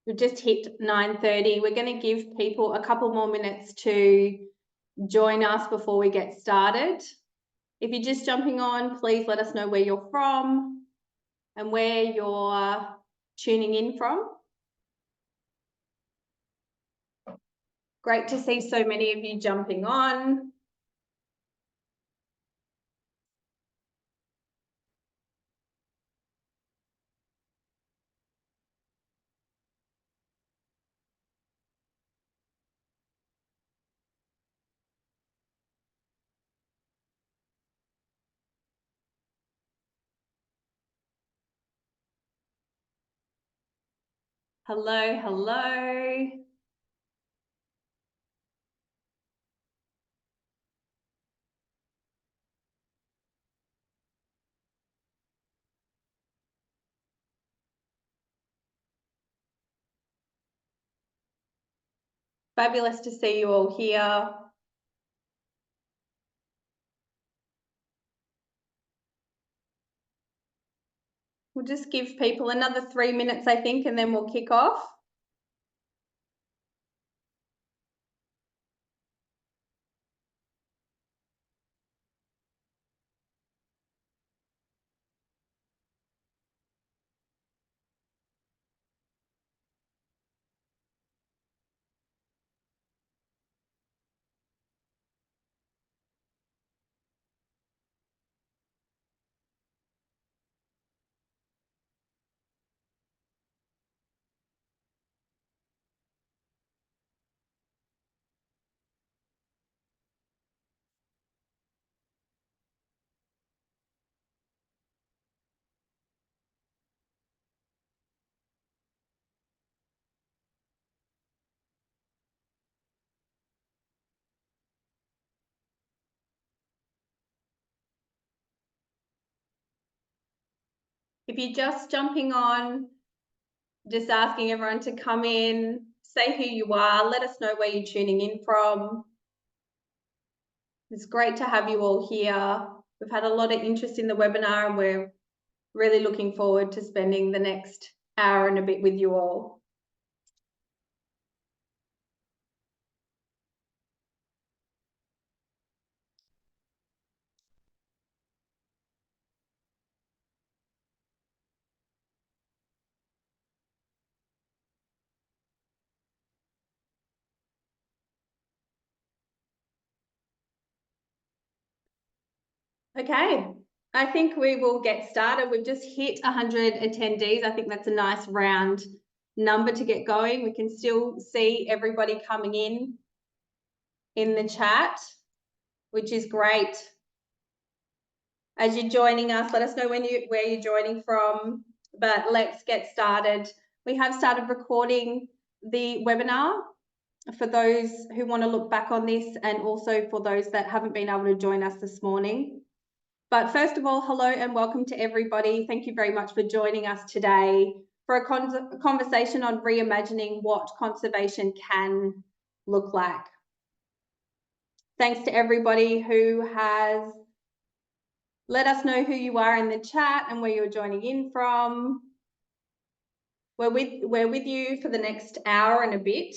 We've just hit 9:30. We're going to give people a couple more minutes to join us before we get started. If you're just jumping on, please let us know where you're from and where you're tuning in from. Great to see so many of you jumping on. Hello, hello. Fabulous to see you all here. We'll just give people another 3 minutes, I think, and then we'll kick off. If you're just jumping on, just asking everyone to come in, say who you are, let us know where you're tuning in from. It's great to have you all here. We've had a lot of interest in the webinar and we're really looking forward to spending the next hour and a bit with you all. Okay, I think we will get started. We've just hit 100 attendees. I think that's a nice round number to get going. We can still see everybody coming in the chat, which is great. As you're joining us, let us know where you're joining from, but let's get started. We have started recording the webinar for those who want to look back on this and also for those that haven't been able to join us this morning. But first of all, hello and welcome to everybody. Thank you very much for joining us today for a conversation on reimagining what conservation can look like. Thanks to everybody who has let us know who you are in the chat and where you're joining in from. We're with you for the next hour and a bit,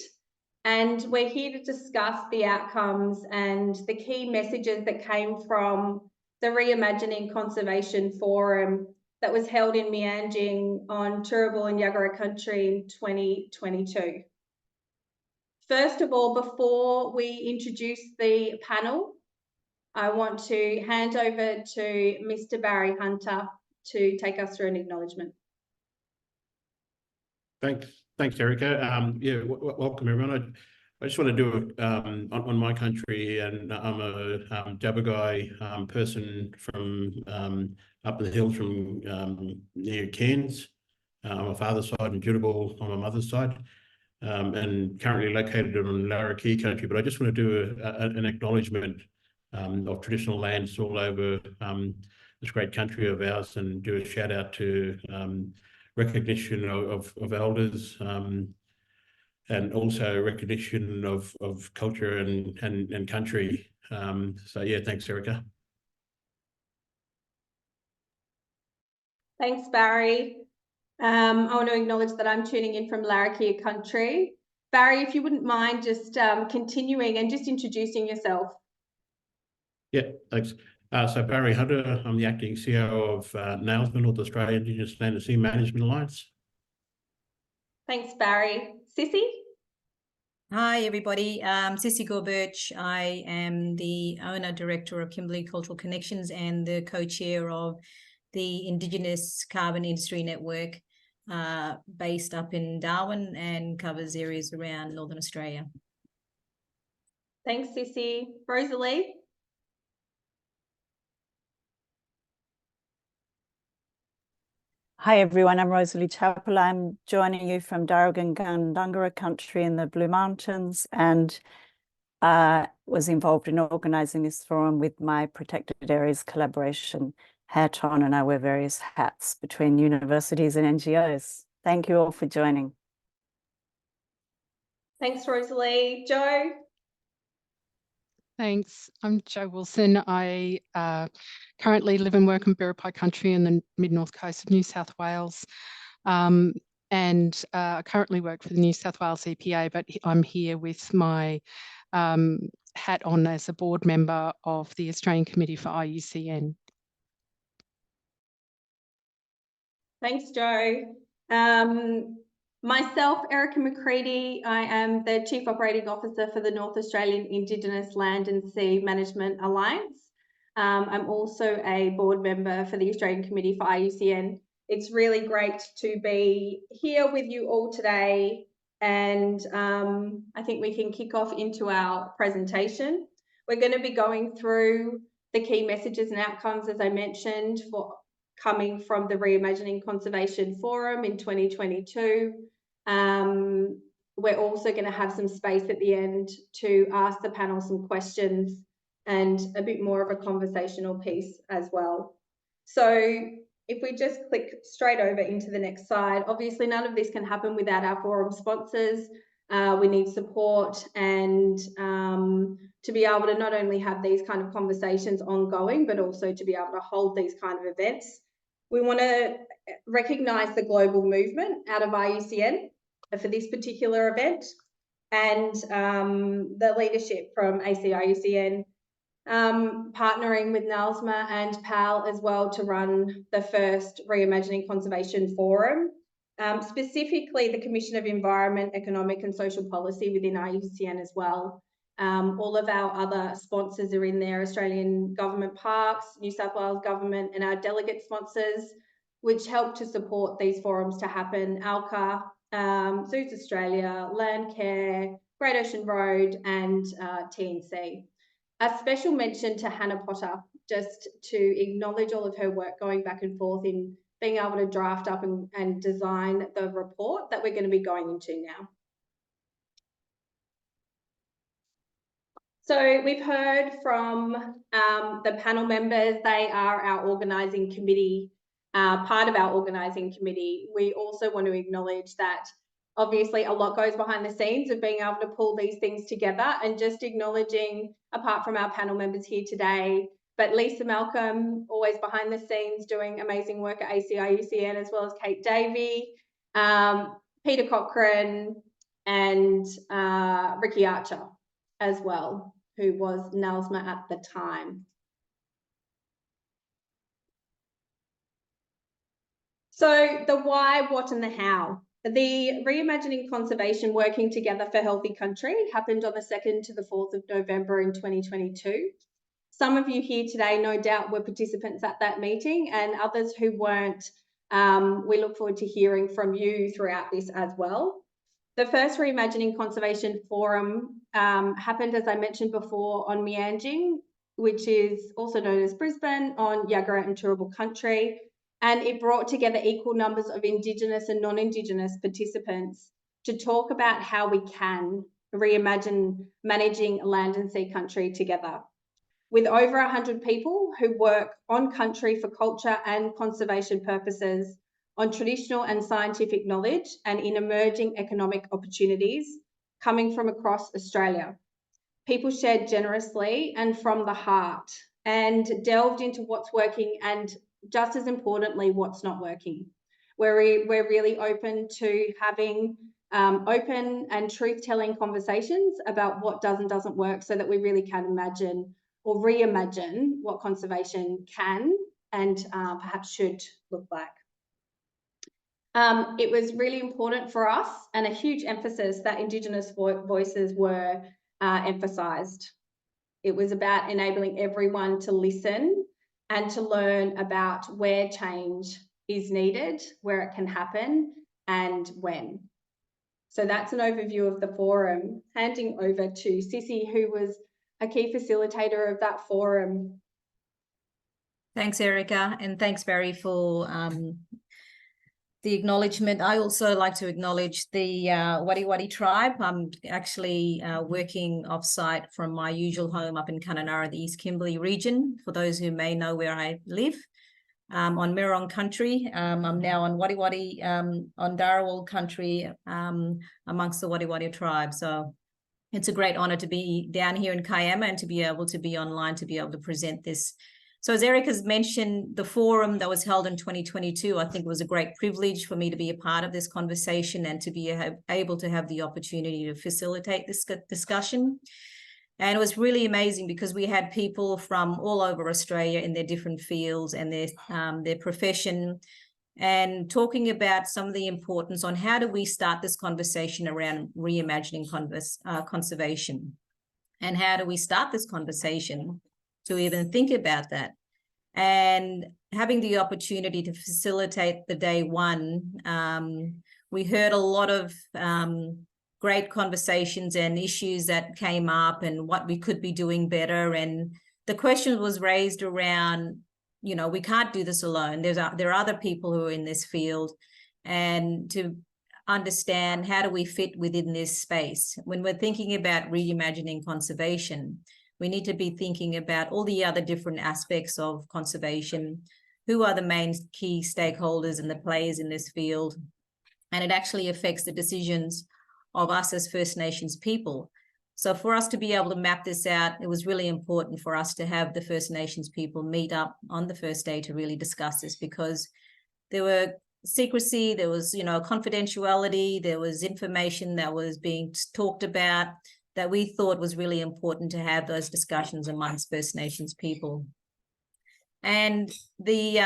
and we're here to discuss the outcomes and the key messages that came from the Reimagining Conservation Forum that was held in Meanjin on Turrbal and Yagara country in 2022. First of all, before we introduce the panel, I want to hand over to Mr. Barry Hunter to take us through an acknowledgement. Thanks, Erica. Yeah, welcome everyone. I just want to do it on my country, and I'm a Jabagai person from up the hills from near Cairns. On my father's side, and Turrbal on my mother's side, and currently located on Larrakia country. But I just want to do an acknowledgement of traditional lands all over this great country of ours, and do a shout out to recognition of elders, and also recognition of culture and country. So yeah, thanks, Erica. Thanks, Barry. I want to acknowledge that I'm tuning in from Larrakia country. Barry, if you wouldn't mind just continuing and just introducing yourself. Yeah, thanks. So Barry Hunter, I'm the acting CEO of NAILSMA, North Australia Indigenous Land and Sea Management Alliance. Thanks, Barry. Cissy? Hi, everybody. Cissy Gore-Birch. I am the owner-director of Kimberley Cultural Connections and the co-chair of the Indigenous Carbon Industry Network based up in Darwin and covers areas around Northern Australia. Thanks, Cissy. Rosalie? Hi everyone, I'm Rosalie Chapple. I'm joining you from Darugangandungara country in the Blue Mountains, and was involved in organising this forum with my Protected Areas Collaboration hat on, and I wear various hats between universities and NGOs. Thank you all for joining. Thanks, Rosalie. Jo? Thanks. I'm Jo Wilson. I currently live and work in Biripi country in the mid-north coast of New South Wales. I currently work for the New South Wales EPA, but I'm here with my hat on as a board member of the Australian Committee for IUCN. Thanks, Jo. Myself, Erica McCreedy, I am the Chief Operating Officer for the North Australian Indigenous Land and Sea Management Alliance. I'm also a board member for the Australian Committee for IUCN. It's really great to be here with you all today, and I think we can kick off into our presentation. We're going to be going through the key messages and outcomes, as I mentioned, for coming from the Reimagining Conservation Forum in 2022. We're also going to have some space at the end to ask the panel some questions and a bit more of a conversational piece as well. So if we just click straight over into the next slide, obviously none of this can happen without our forum sponsors. We need support and to be able to not only have these kind of conversations ongoing, but also to be able to hold these kind of events. We want to recognise the global movement out of IUCN for this particular event, and the leadership from ACIUCN partnering with NAILSMA and PAL as well to run the first Reimagining Conservation Forum, specifically the Commission of Environment, Economic and Social Policy within IUCN as well. All of our other sponsors are in there: Australian Government Parks, New South Wales Government, and our delegate sponsors, which help to support these forums to happen: ALCA, Zoos Australia, Landcare, Great Ocean Road, and TNC. A special mention to Hannah Potter, just to acknowledge all of her work going back and forth in being able to draft up and design the report that we're going to be going into now. So we've heard from the panel members. They are our organising committee, part of our organising committee. We also want to acknowledge that obviously a lot goes behind the scenes of being able to pull these things together, and just acknowledging, apart from our panel members here today, but Lisa Malcolm, always behind the scenes doing amazing work at ACIUCN, as well as Kate Davey, Peter Cochrane, and Ricky Archer as well, who was NAILSMA at the time. So the why, what and the how. The Reimagining Conservation Working Together for Healthy Country happened on the 2nd to the 4th of November in 2022. Some of you here today no doubt were participants at that meeting, and others who weren't, we look forward to hearing from you throughout this as well. The first Reimagining Conservation Forum happened, as I mentioned before, on Meanjin, which is also known as Brisbane, on Yagara and Turrbal country, and it brought together equal numbers of Indigenous and non-Indigenous participants to talk about how we can reimagine managing land and sea country together. With over 100 people who work on country for culture and conservation purposes, on traditional and scientific knowledge, and in emerging economic opportunities coming from across Australia. People shared generously and from the heart, and delved into what's working and, just as importantly, what's not working. We're really open to having open and truth-telling conversations about what does and doesn't work, so that we really can imagine or reimagine what conservation can and perhaps should look like. It was really important for us, and a huge emphasis, that Indigenous voices were emphasised. It was about enabling everyone to listen and to learn about where change is needed, where it can happen, and when. So that's an overview of the forum. Handing over to Cissy, who was a key facilitator of that forum. Thanks, Erica, and thanks, Barry, for the acknowledgement. I also like to acknowledge the Wadi tribe. I'm actually working off-site from my usual home up in Kununurra, the East Kimberley region, for those who may know where I live. On Mirong country. I'm now on Wadi on Darawal country, amongst the Wadi tribe. So it's a great honour to be down here in Kiama and to be able to be online to be able to present this. So as Erica's mentioned, the forum that was held in 2022, I think it was a great privilege for me to be a part of this conversation and to be able to have the opportunity to facilitate this discussion. And it was really amazing because we had people from all over Australia in their different fields and their profession, and talking about some of the importance on how do we start this conversation around reimagining conservation, and how do we start this conversation to even think about that. And having the opportunity to facilitate the day one, we heard a lot of great conversations and issues that came up and what we could be doing better. And the question was raised around, you know, we can't do this alone. There are other people who are in this field, and to understand how do we fit within this space. When we're thinking about reimagining conservation, we need to be thinking about all the other different aspects of conservation. Who are the main key stakeholders and the players in this field? And it actually affects the decisions of us as First Nations people. So for us to be able to map this out, it was really important for us to have the First Nations people meet up on the first day to really discuss this, because there were secrecy, there was, you know, confidentiality, there was information that was being talked about that we thought was really important to have those discussions amongst First Nations people. And the,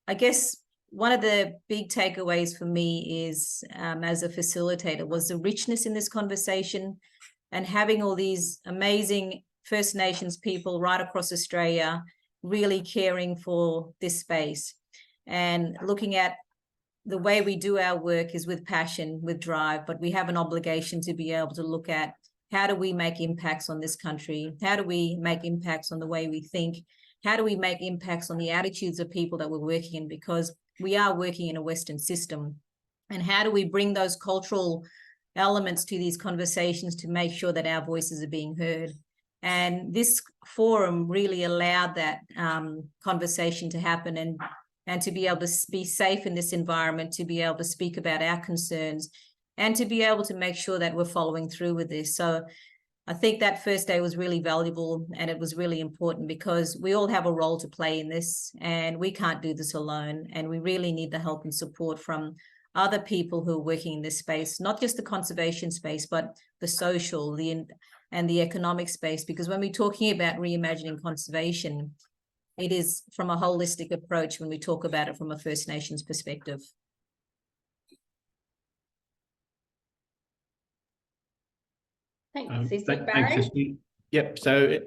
I guess, one of the big takeaways for me is, as a facilitator, was the richness in this conversation, and having all these amazing First Nations people right across Australia really caring for this space, and looking at the way we do our work is with passion, with drive, but we have an obligation to be able to look at how do we make impacts on this country? How do we make impacts on the way we think? How do we make impacts on the attitudes of people that we're working in? Because we are working in a Western system. And how do we bring those cultural elements to these conversations to make sure that our voices are being heard? And this forum really allowed that conversation to happen, and to be able to be safe in this environment, to be able to speak about our concerns, and to be able to make sure that we're following through with this. So I think that first day was really valuable, and it was really important because we all have a role to play in this, and we can't do this alone. And we really need the help and support from other people who are working in this space, not just the conservation space, but the social, and the economic space. Because when we're talking about reimagining conservation, it is from a holistic approach when we talk about it from a First Nations perspective. Thanks, Cissy. Barry? Thanks, Cissy. Yep. So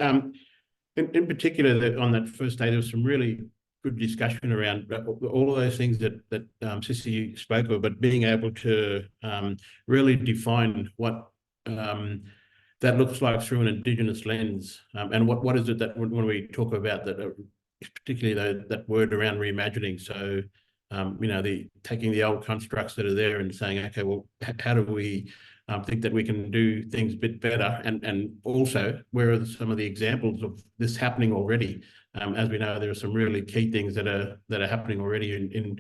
in particular, on that first day, there was some really good discussion around all of those things that Cissy spoke of, but being able to really define what that looks like through an Indigenous lens, and what is it that when we talk about that, particularly that word around reimagining. So you know, taking the old constructs that are there and saying, okay, well, how do we think that we can do things a bit better, and also where are some of the examples of this happening already? As we know, there are some really key things that are happening already in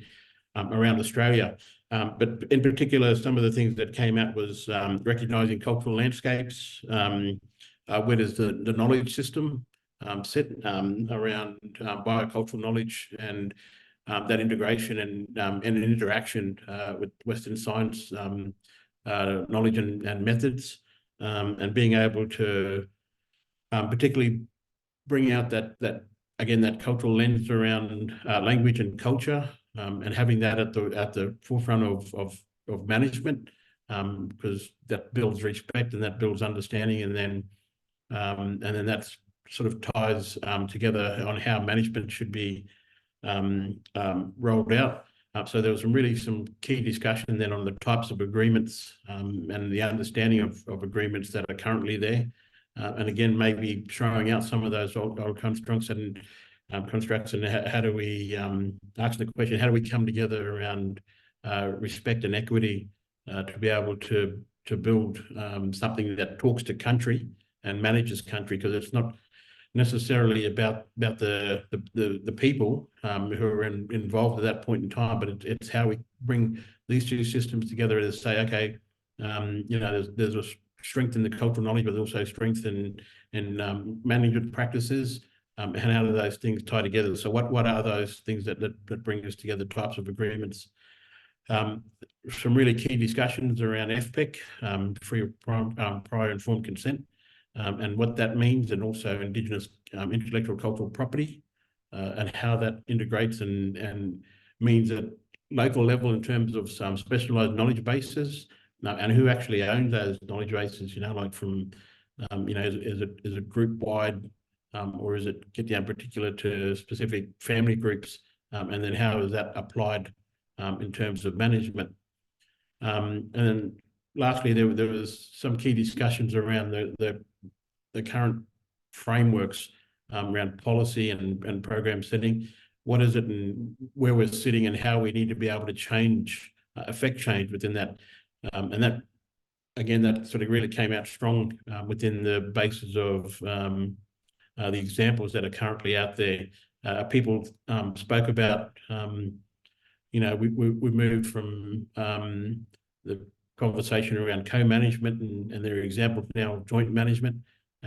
around Australia. But in particular, some of the things that came out was recognising cultural landscapes, where there's the knowledge system, set around biocultural knowledge and that integration and interaction with Western science knowledge and methods, and being able to particularly bring out that again, that cultural lens around language and culture, and having that at the forefront of management, because that builds respect and that builds understanding, and then that sort of ties together on how management should be rolled out. So there was some key discussion then on the types of agreements and the understanding of agreements that are currently there. And again, maybe throwing out some of those old constructs and how do we ask the question, how do we come together around respect and equity to be able to build something that talks to country and manages country, because it's not necessarily about the people who are involved at that point in time, but it's how we bring these two systems together to say, okay, there's a strength in the cultural knowledge, but also strength in management practices, and how do those things tie together? So what are those things that bring us together, types of agreements? Some really key discussions around FPIC, free prior informed consent, and what that means, and also Indigenous intellectual cultural property, and how that integrates and means at local level in terms of some specialised knowledge bases, and who actually owns those knowledge bases, like from, is it group wide, or is it get down particular to specific family groups, and then how is that applied in terms of management? And then lastly, there was some key discussions around the current frameworks around policy and program setting. What is it and where we're sitting, and how we need to be able to change, affect change within that. And that, again, that sort of really came out strong within the basis of the examples that are currently out there. People spoke about, we moved from the conversation around co-management, and there are examples now of joint management.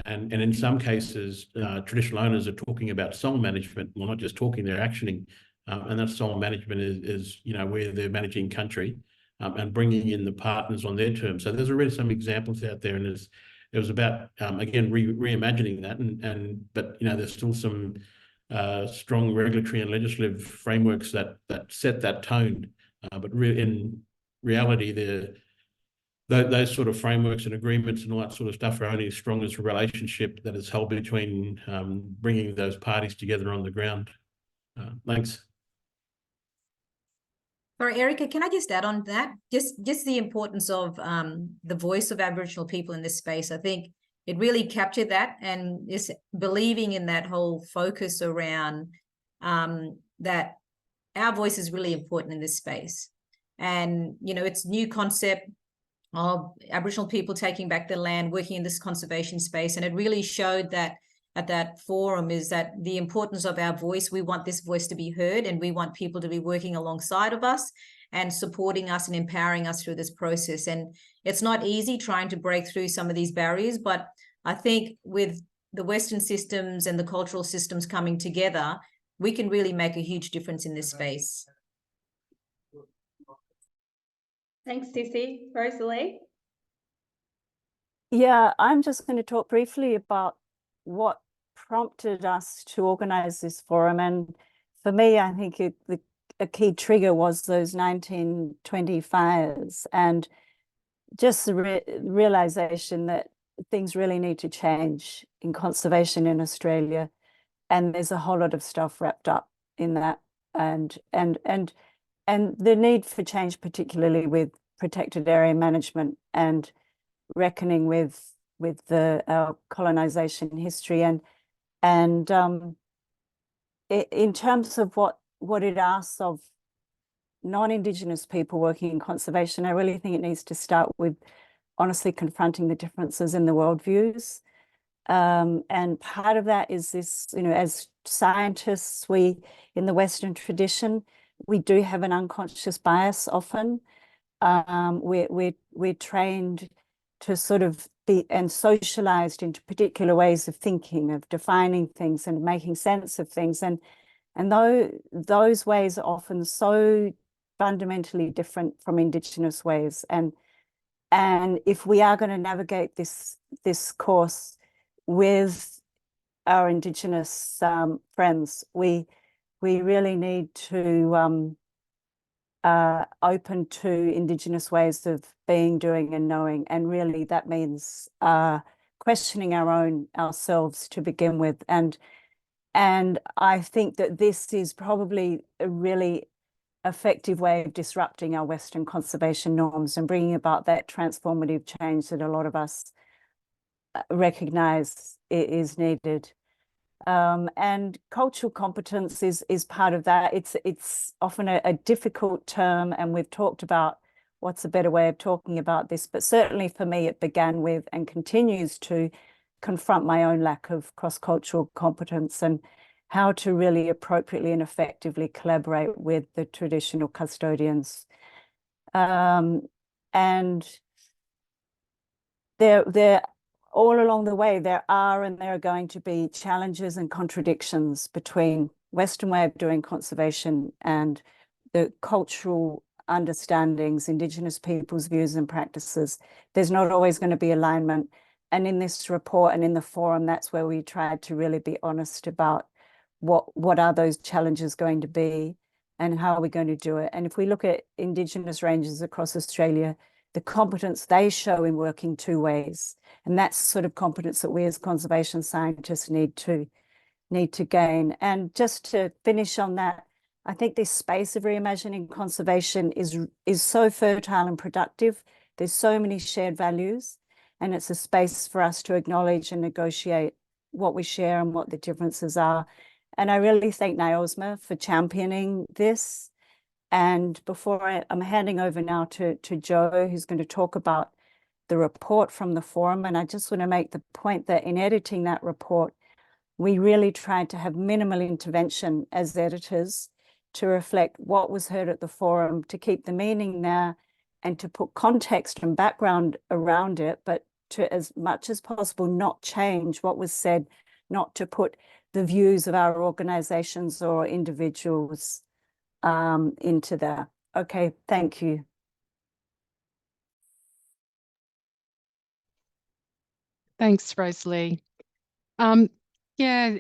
And in some cases, traditional owners are talking about sole management. Well, not just talking, they're actioning. And that sole management is where they're managing country and bringing in the partners on their terms. So there's already some examples out there, and it was about, again, reimagining that. But there's still some strong regulatory and legislative frameworks that set that tone. But in reality, those sort of frameworks and agreements and all that sort of stuff are only as strong as a relationship that is held between bringing those parties together on the ground. Thanks. Sorry, Erica, can I just add on that? Just the importance of the voice of Aboriginal people in this space. I think it really captured that, and is believing in that whole focus around that our voice is really important in this space. And, it's new concept of Aboriginal people taking back their land, working in this conservation space. And it really showed that at that forum is that the importance of our voice. We want this voice to be heard, and we want people to be working alongside of us and supporting us and empowering us through this process. And it's not easy trying to break through some of these barriers, but I think with the Western systems and the cultural systems coming together, we can really make a huge difference in this space. Thanks, Cissy. Rosalie? Yeah, I'm just going to talk briefly about what prompted us to organise this forum. And for me, I think a key trigger was those 1920 fires, and just the realisation that things really need to change in conservation in Australia. And there's a whole lot of stuff wrapped up in that, and the need for change, particularly with protected area management and reckoning with our colonisation history, and in terms of what it asks of non-Indigenous people working in conservation, I really think it needs to start with honestly confronting the differences in the worldviews. And part of that is this, as scientists, we in the Western tradition, we do have an unconscious bias often. We're trained to sort of and socialized into particular ways of thinking, of defining things and making sense of things. And those ways are often so fundamentally different from Indigenous ways. And if we are going to navigate this course with our Indigenous friends, we really need to open to Indigenous ways of being, doing and knowing. And really that means questioning ourselves to begin with. And I think that this is probably a really effective way of disrupting our Western conservation norms and bringing about that transformative change that a lot of us recognize is needed. And cultural competence is part of that. It's often a difficult term, and we've talked about what's a better way of talking about this, but certainly for me it began with and continues to confront my own lack of cross-cultural competence and how to really appropriately and effectively collaborate with the traditional custodians. And there all along the way, there are going to be challenges and contradictions between Western way of doing conservation and the cultural understandings, Indigenous people's views and practices. There's not always going to be alignment. And in this report and in the forum, that's where we tried to really be honest about what are those challenges going to be and how are we going to do it. And if we look at Indigenous rangers across Australia, the competence they show in working two ways, and that's the sort of competence that we as conservation scientists need to gain. And just to finish on that, I think this space of reimagining conservation is so fertile and productive. There's so many shared values, and it's a space for us to acknowledge and negotiate what we share and what the differences are. And I really thank NAILSMA for championing this. And before I'm handing over now to Jo, who's going to talk about the report from the forum. And I just want to make the point that in editing that report, we really tried to have minimal intervention as editors to reflect what was heard at the forum, to keep the meaning there and to put context and background around it, but to, as much as possible, not change what was said, not to put the views of our organizations or individuals into there. Okay, thank you. Thanks, Rosalie. Yeah,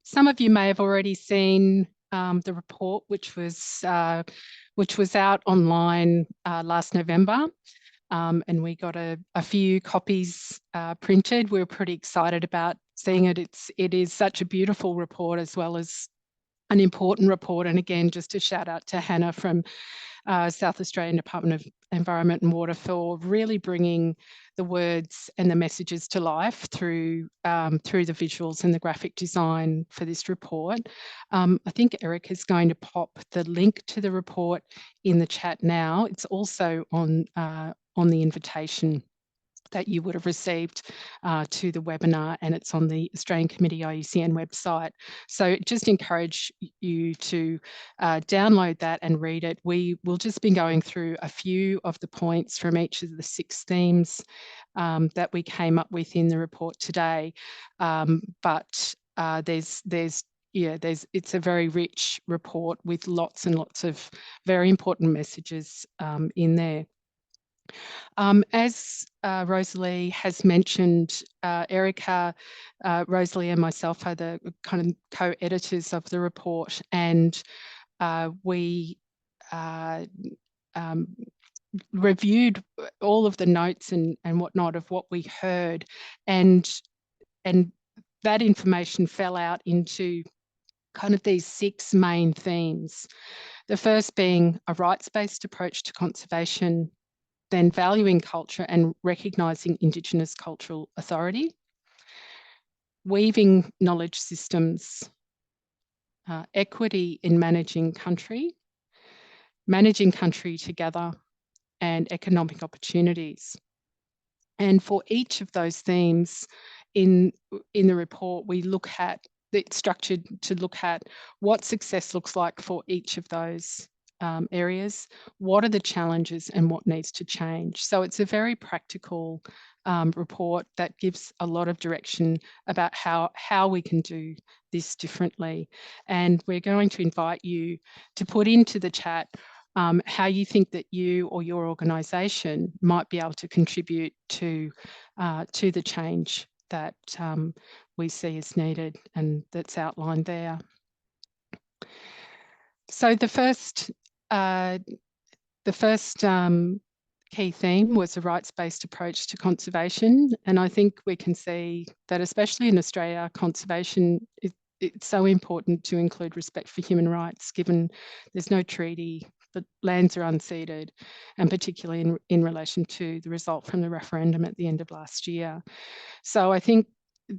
some of you may have already seen the report, which was out online last November, and we got a few copies printed. We were pretty excited about seeing it. It is such a beautiful report as well as an important report. And again, just a shout out to Hannah from South Australian Department of Environment and Water for really bringing the words and the messages to life through the visuals and the graphic design for this report. I think Eric is going to pop the link to the report in the chat now. It's also on the invitation that you would have received to the webinar, and it's on the Australian Committee IUCN website. So just encourage you to download that and read it. We will just be going through a few of the points from each of the 6 themes that we came up with in the report today. But it's a very rich report with lots and lots of very important messages in there. As Rosalie has mentioned, Erica, Rosalie and myself are the kind of co-editors of the report, and we reviewed all of the notes and whatnot of what we heard, and that information fell out into kind of these 6 main themes. The first being a rights-based approach to conservation, then valuing culture and recognising Indigenous cultural authority, weaving knowledge systems, equity in managing country together, and economic opportunities. And for each of those themes in the report, it's structured to look at what success looks like for each of those areas, what are the challenges and what needs to change. So it's a very practical report that gives a lot of direction about how we can do this differently. And we're going to invite you to put into the chat how you think that you or your organisation might be able to contribute to the change that we see is needed and that's outlined there. So the first key theme was a rights-based approach to conservation, and I think we can see that, especially in Australia, conservation it's so important to include respect for human rights, given there's no treaty, the lands are unceded, and particularly in relation to the result from the referendum at the end of last year. So I think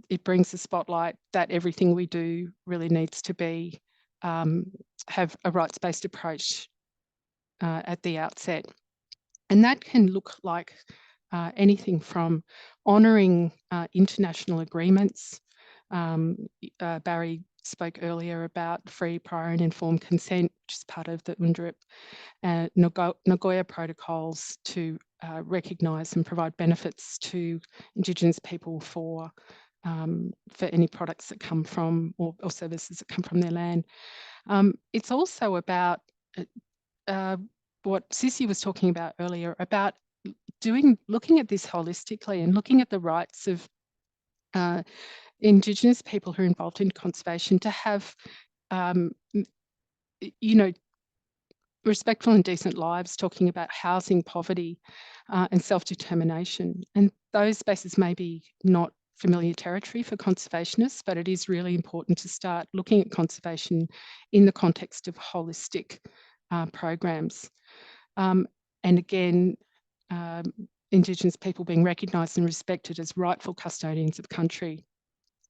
it brings the spotlight that everything we do really needs to be have a rights-based approach at the outset. And that can look like anything from honouring international agreements. Barry spoke earlier about free, prior and informed consent, which is part of the UNDRIP, and Nagoya protocols to recognise and provide benefits to Indigenous people for any products that come from or services that come from their land. It's also about what Cissy was talking about earlier, about looking at this holistically and looking at the rights of Indigenous people who are involved in conservation to have, respectful and decent lives, talking about housing, poverty, and self-determination. And those spaces may be not familiar territory for conservationists, but it is really important to start looking at conservation in the context of holistic programs. And again, Indigenous people being recognised and respected as rightful custodians of country,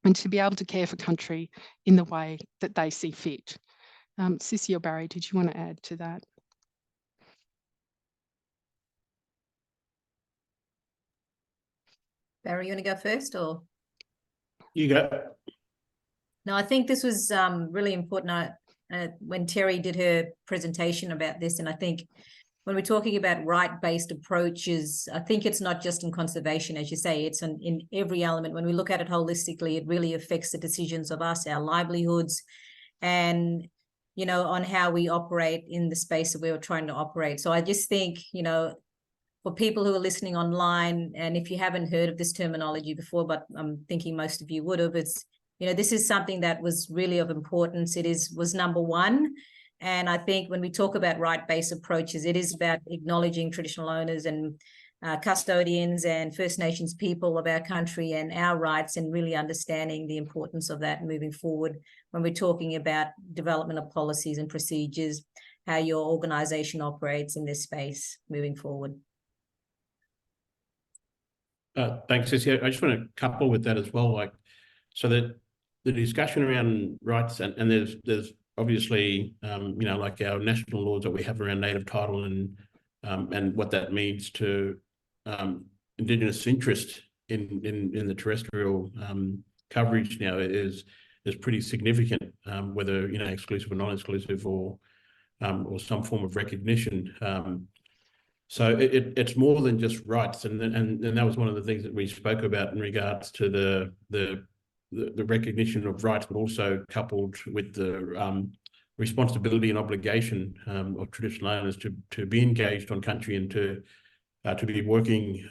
and to be able to care for country in the way that they see fit. Cissy or Barry, did you want to add to that? Barry, you want to go first, or? You go. No, I think this was really important when Terry did her presentation about this, and I think when we're talking about right-based approaches, I think it's not just in conservation, as you say, it's in every element. When we look at it holistically, it really affects the decisions of us, our livelihoods, and, on how we operate in the space that we were trying to operate. So I just think, for people who are listening online, and if you haven't heard of this terminology before, but I'm thinking most of you would have, it's, this is something that was really of importance. Was number one. And I think when we talk about right-based approaches, it is about acknowledging traditional owners and custodians and First Nations people of our country and our rights, and really understanding the importance of that moving forward when we're talking about development of policies and procedures, how your organisation operates in this space moving forward. Thanks, Cissy. I just want to couple with that as well, so that the discussion around rights, and there's obviously, like our national laws that we have around native title and what that means to Indigenous interest in the terrestrial coverage now is pretty significant, whether exclusive or non-exclusive or some form of recognition. So it's more than just rights, and that was one of the things that we spoke about in regards to the recognition of rights, but also coupled with the responsibility and obligation of traditional owners to be engaged on country and to be working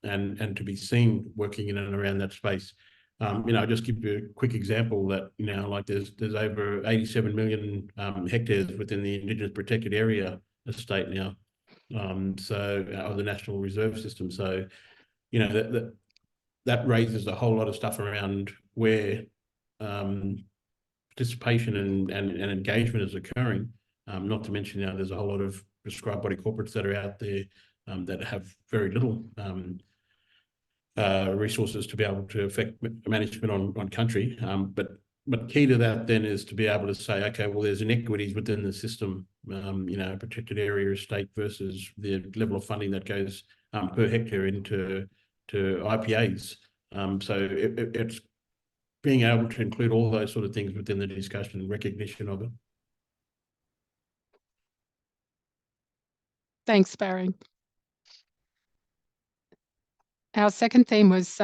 and to be seen working in and around that space. I'll just give you a quick example that there's over 87 million hectares within the Indigenous protected area estate now. So of the National Reserve System. So, that raises a whole lot of stuff around where participation and engagement is occurring. Not to mention now there's a whole lot of prescribed body corporates that are out there that have very little resources to be able to affect management on country. But key to that then is to be able to say, okay, well, there's inequities within the system, protected area estate versus the level of funding that goes per hectare into IPAs. So it's being able to include all those sort of things within the discussion and recognition of it. Thanks, Barry. Our second theme was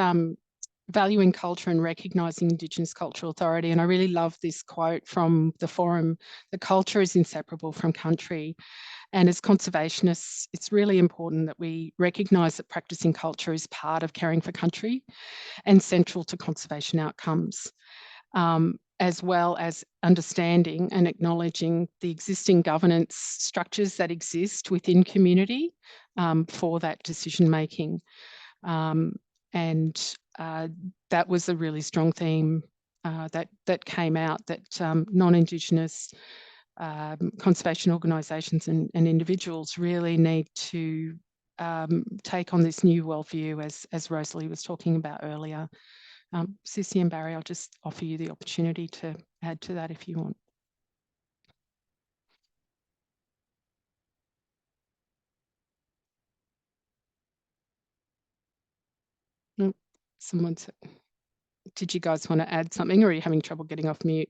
valuing culture and recognising Indigenous cultural authority. And I really love this quote from the forum: "The culture is inseparable from country." And as conservationists, it's really important that we recognise that practising culture is part of caring for country and central to conservation outcomes, as well as understanding and acknowledging the existing governance structures that exist within community for that decision making. That was a really strong theme that came out, that non-Indigenous conservation organisations and individuals really need to take on this new worldview, as Rosalie was talking about earlier. Cissy and Barry, I'll just offer you the opportunity to add to that if you want. Someone said, did you guys want to add something, or are you having trouble getting off mute?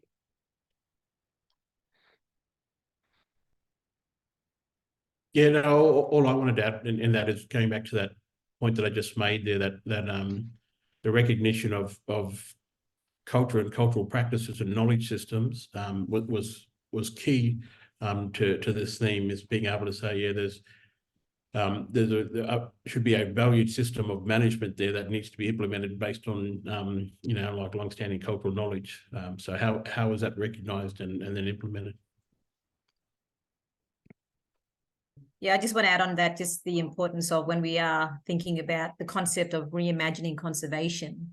Yeah, no, all I wanted to add in that is going back to that point that I just made there, that the recognition of culture and cultural practices and knowledge systems was key to this theme, is being able to say, yeah, there should be a valued system of management there that needs to be implemented based on like long-standing cultural knowledge. So how is that recognised and then implemented? Yeah, I just want to add on that, just the importance of when we are thinking about the concept of reimagining conservation,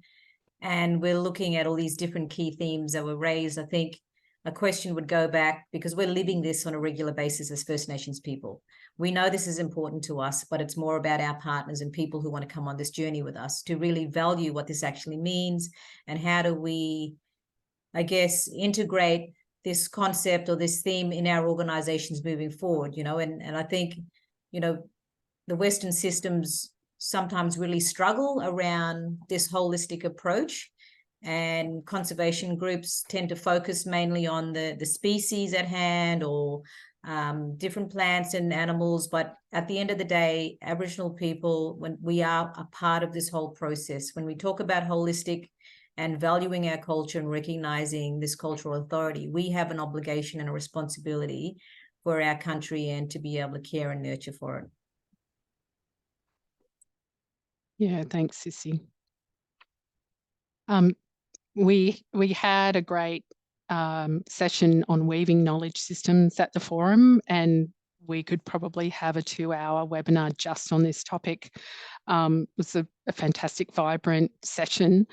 and we're looking at all these different key themes that were raised. I think a question would go back, because we're living this on a regular basis as First Nations people. We know this is important to us, but it's more about our partners and people who want to come on this journey with us to really value what this actually means, and how do we, I guess, integrate this concept or this theme in our organizations moving forward, and I think, the Western systems sometimes really struggle around this holistic approach, and conservation groups tend to focus mainly on the species at hand, or different plants and animals. But at the end of the day, Aboriginal people, when we are a part of this whole process, when we talk about holistic and valuing our culture and recognizing this cultural authority, we have an obligation and a responsibility for our country and to be able to care and nurture for it. Yeah, thanks, Cissy. We had a great session on weaving knowledge systems at the forum, and we could probably have a 2-hour webinar just on this topic. It was a fantastic, vibrant session.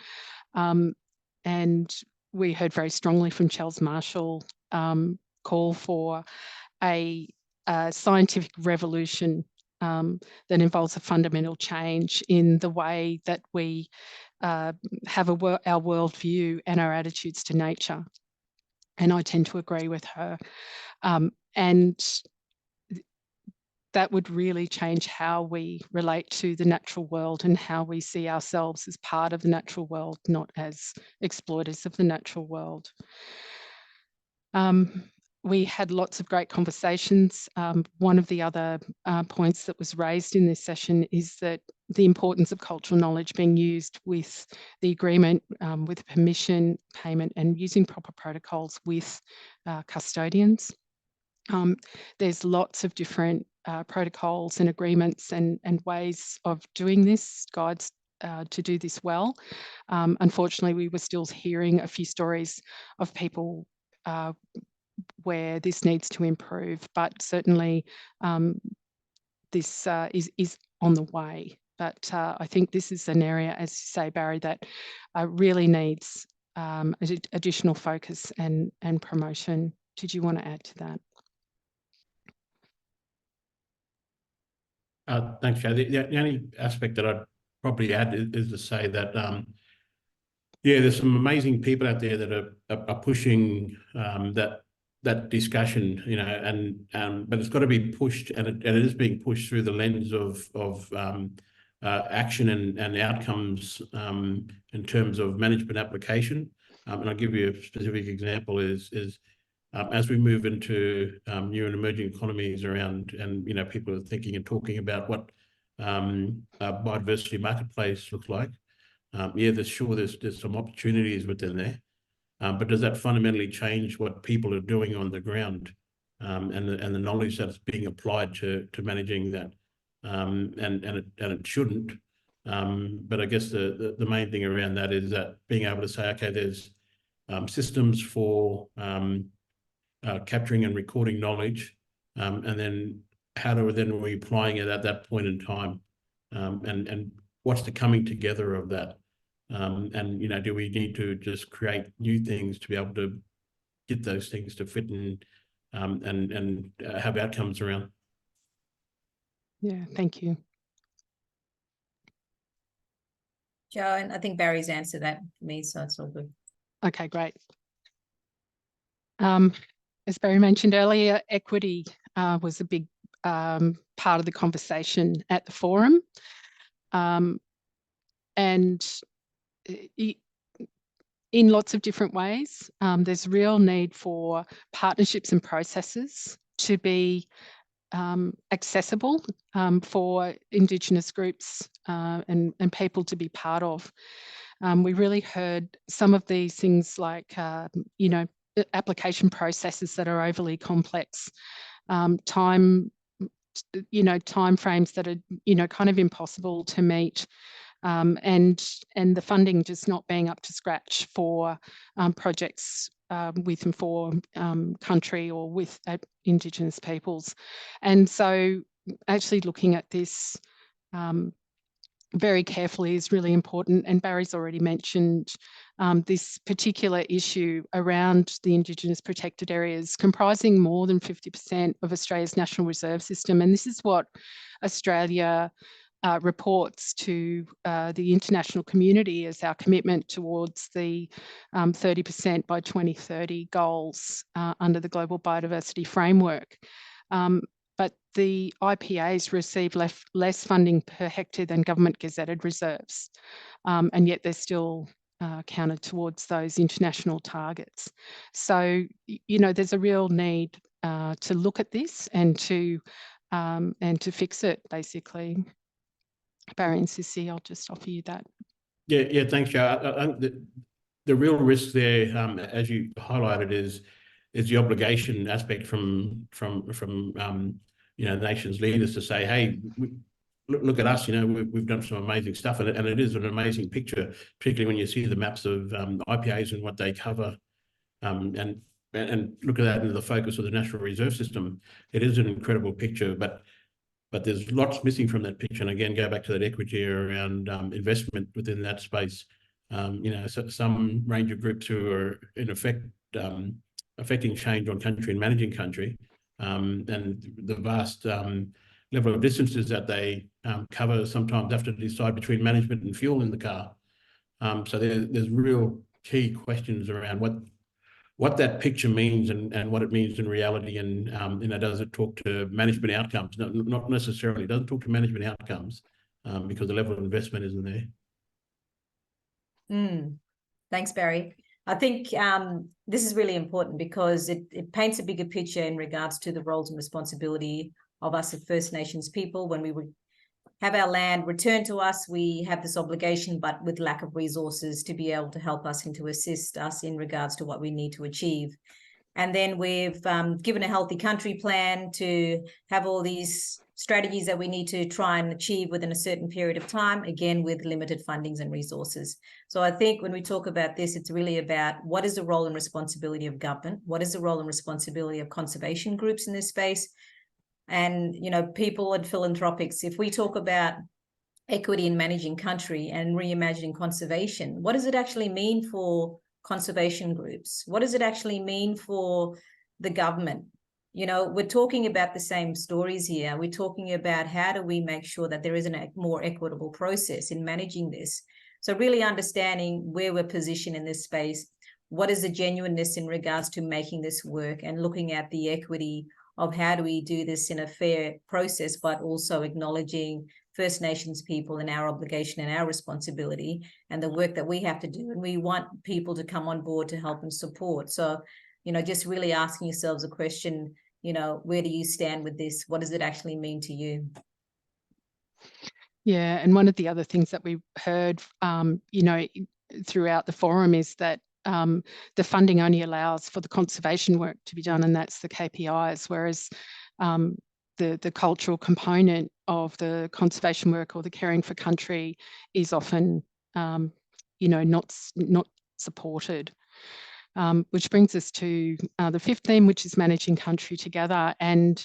And we heard very strongly from Charles Marshall call for a scientific revolution that involves a fundamental change in the way that we have our worldview and our attitudes to nature. And I tend to agree with her. And that would really change how we relate to the natural world and how we see ourselves as part of the natural world, not as exploiters of the natural world. We had lots of great conversations. One of the other points that was raised in this session is that the importance of cultural knowledge being used with the agreement, with permission, payment, and using proper protocols with custodians. There's lots of different protocols and agreements and ways of doing this, guides to do this well. Unfortunately, we were still hearing a few stories of people where this needs to improve, but certainly this is on the way. But I think this is an area, as you say, Barry, that really needs additional focus and promotion. Did you want to add to that? Thanks, Joe. The only aspect that I'd probably add is to say that, yeah, there's some amazing people out there that are pushing that discussion, but it's got to be pushed, and it is being pushed through the lens of action and outcomes in terms of management application. And I'll give you a specific example: is as we move into new and emerging economies around, and people are thinking and talking about what a biodiversity marketplace looks like. There's some opportunities within there, but does that fundamentally change what people are doing on the ground, and the knowledge that's being applied to managing that? And it shouldn't. But I guess the main thing around that is that being able to say, okay, there's systems for capturing and recording knowledge, and then how are we applying it at that point in time, and what's the coming together of that, and do we need to just create new things to be able to get those things to fit and have outcomes around? Yeah, thank you. Joanne, I think Barry's answered that for me, so it's all good. Okay, great. As Barry mentioned earlier, equity was a big part of the conversation at the forum. And in lots of different ways, there's real need for partnerships and processes to be accessible for Indigenous groups and people to be part of. We really heard some of these things like, application processes that are overly complex, time frames that are, kind of impossible to meet, and the funding just not being up to scratch for projects with and for country or with Indigenous peoples. And so actually looking at this very carefully is really important. And Barry's already mentioned this particular issue around the Indigenous protected areas comprising more than 50% of Australia's national reserve system. And this is what Australia reports to the international community as our commitment towards the 30% by 2030 goals under the Global Biodiversity Framework. But the IPAs receive less funding per hectare than government gazetted reserves, and yet they're still counted towards those international targets. So, there's a real need to look at this and to fix it, basically. Barry and Cissy, I'll just offer you that. Yeah, thanks, Joe. The real risk there, as you highlighted, is the obligation aspect from nations leaders to say, hey, look at us, we've done some amazing stuff, and it is an amazing picture, particularly when you see the maps of IPAs and what they cover, and look at that into the focus of the National Reserve System. It is an incredible picture, but there's lots missing from that picture. And again, go back to that equity around investment within that space. So some range of groups who are in effect affecting change on country and managing country, and the vast level of distances that they cover sometimes have to decide between management and fuel in the car. So there's real key questions around what that picture means and what it means in reality, and does it talk to management outcomes? No, not necessarily. It doesn't talk to management outcomes because the level of investment isn't there. Thanks, Barry. I think this is really important because it paints a bigger picture in regards to the roles and responsibility of us as First Nations people. When we would have our land returned to us, we have this obligation, but with lack of resources to be able to help us and to assist us in regards to what we need to achieve. And then we've given a healthy country plan to have all these strategies that we need to try and achieve within a certain period of time, again, with limited fundings and resources. So I think when we talk about this, it's really about what is the role and responsibility of government? What is the role and responsibility of conservation groups in this space? And, people and philanthropics. If we talk about equity in managing country and reimagining conservation, what does it actually mean for conservation groups? What does it actually mean for the government? We're talking about the same stories here. We're talking about how do we make sure that there is a more equitable process in managing this. So really understanding where we're positioned in this space, what is the genuineness in regards to making this work, and looking at the equity of how do we do this in a fair process, but also acknowledging First Nations people and our obligation and our responsibility and the work that we have to do. And we want people to come on board to help and support. So just really asking yourselves a question, where do you stand with this? What does it actually mean to you? Yeah, and one of the other things that we heard, throughout the forum is that the funding only allows for the conservation work to be done, and that's the KPIs, whereas the cultural component of the conservation work or the caring for country is often, not supported. Which brings us to the fifth theme, which is managing country together. And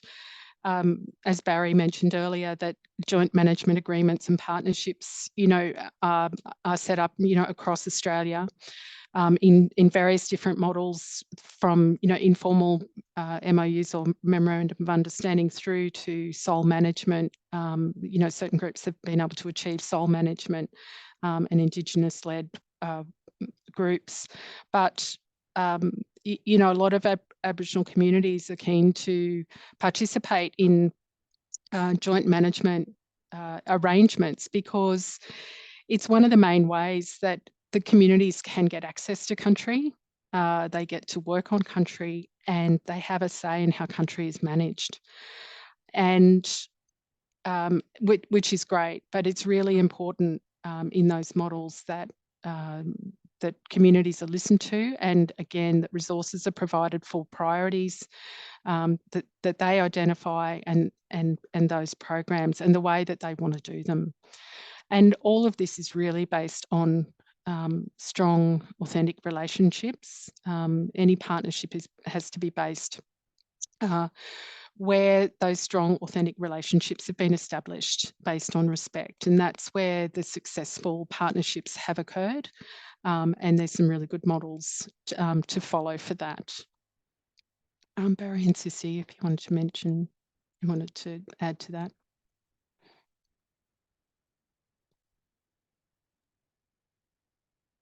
as Barry mentioned earlier, that joint management agreements and partnerships, are set up, across Australia in various different models, from, informal MOUs or memorandum of understanding through to sole management. Certain groups have been able to achieve sole management and Indigenous-led groups, but a lot of Aboriginal communities are keen to participate in joint management arrangements, because it's one of the main ways that the communities can get access to country, they get to work on country, and they have a say in how country is managed. And which is great, but it's really important in those models that that communities are listened to, and again, that resources are provided for priorities that they identify, and those programs and the way that they want to do them. And all of this is really based on strong, authentic relationships. Any partnership has to be based where those strong, authentic relationships have been established based on respect. And that's where the successful partnerships have occurred. And there's some really good models to follow for that. Barry and Cissy, if you wanted to add to that.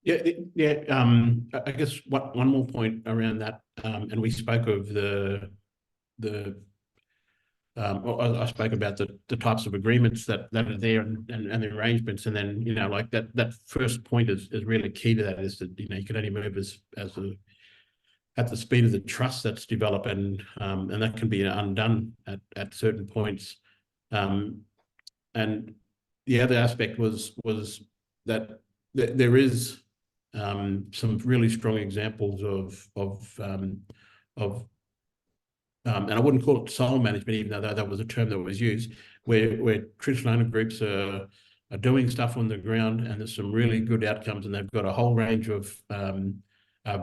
I guess one more point around that, and we spoke of I spoke about the types of agreements that are there and the arrangements, and then like that first point is really key to that, is that you can only move at the speed of the trust that's developed, and that can be undone at certain points. And the other aspect was that there is some really strong examples of and I wouldn't call it sole management, even though that was a term that was used, where traditional owner groups are doing stuff on the ground, and there's some really good outcomes, and they've got a whole range of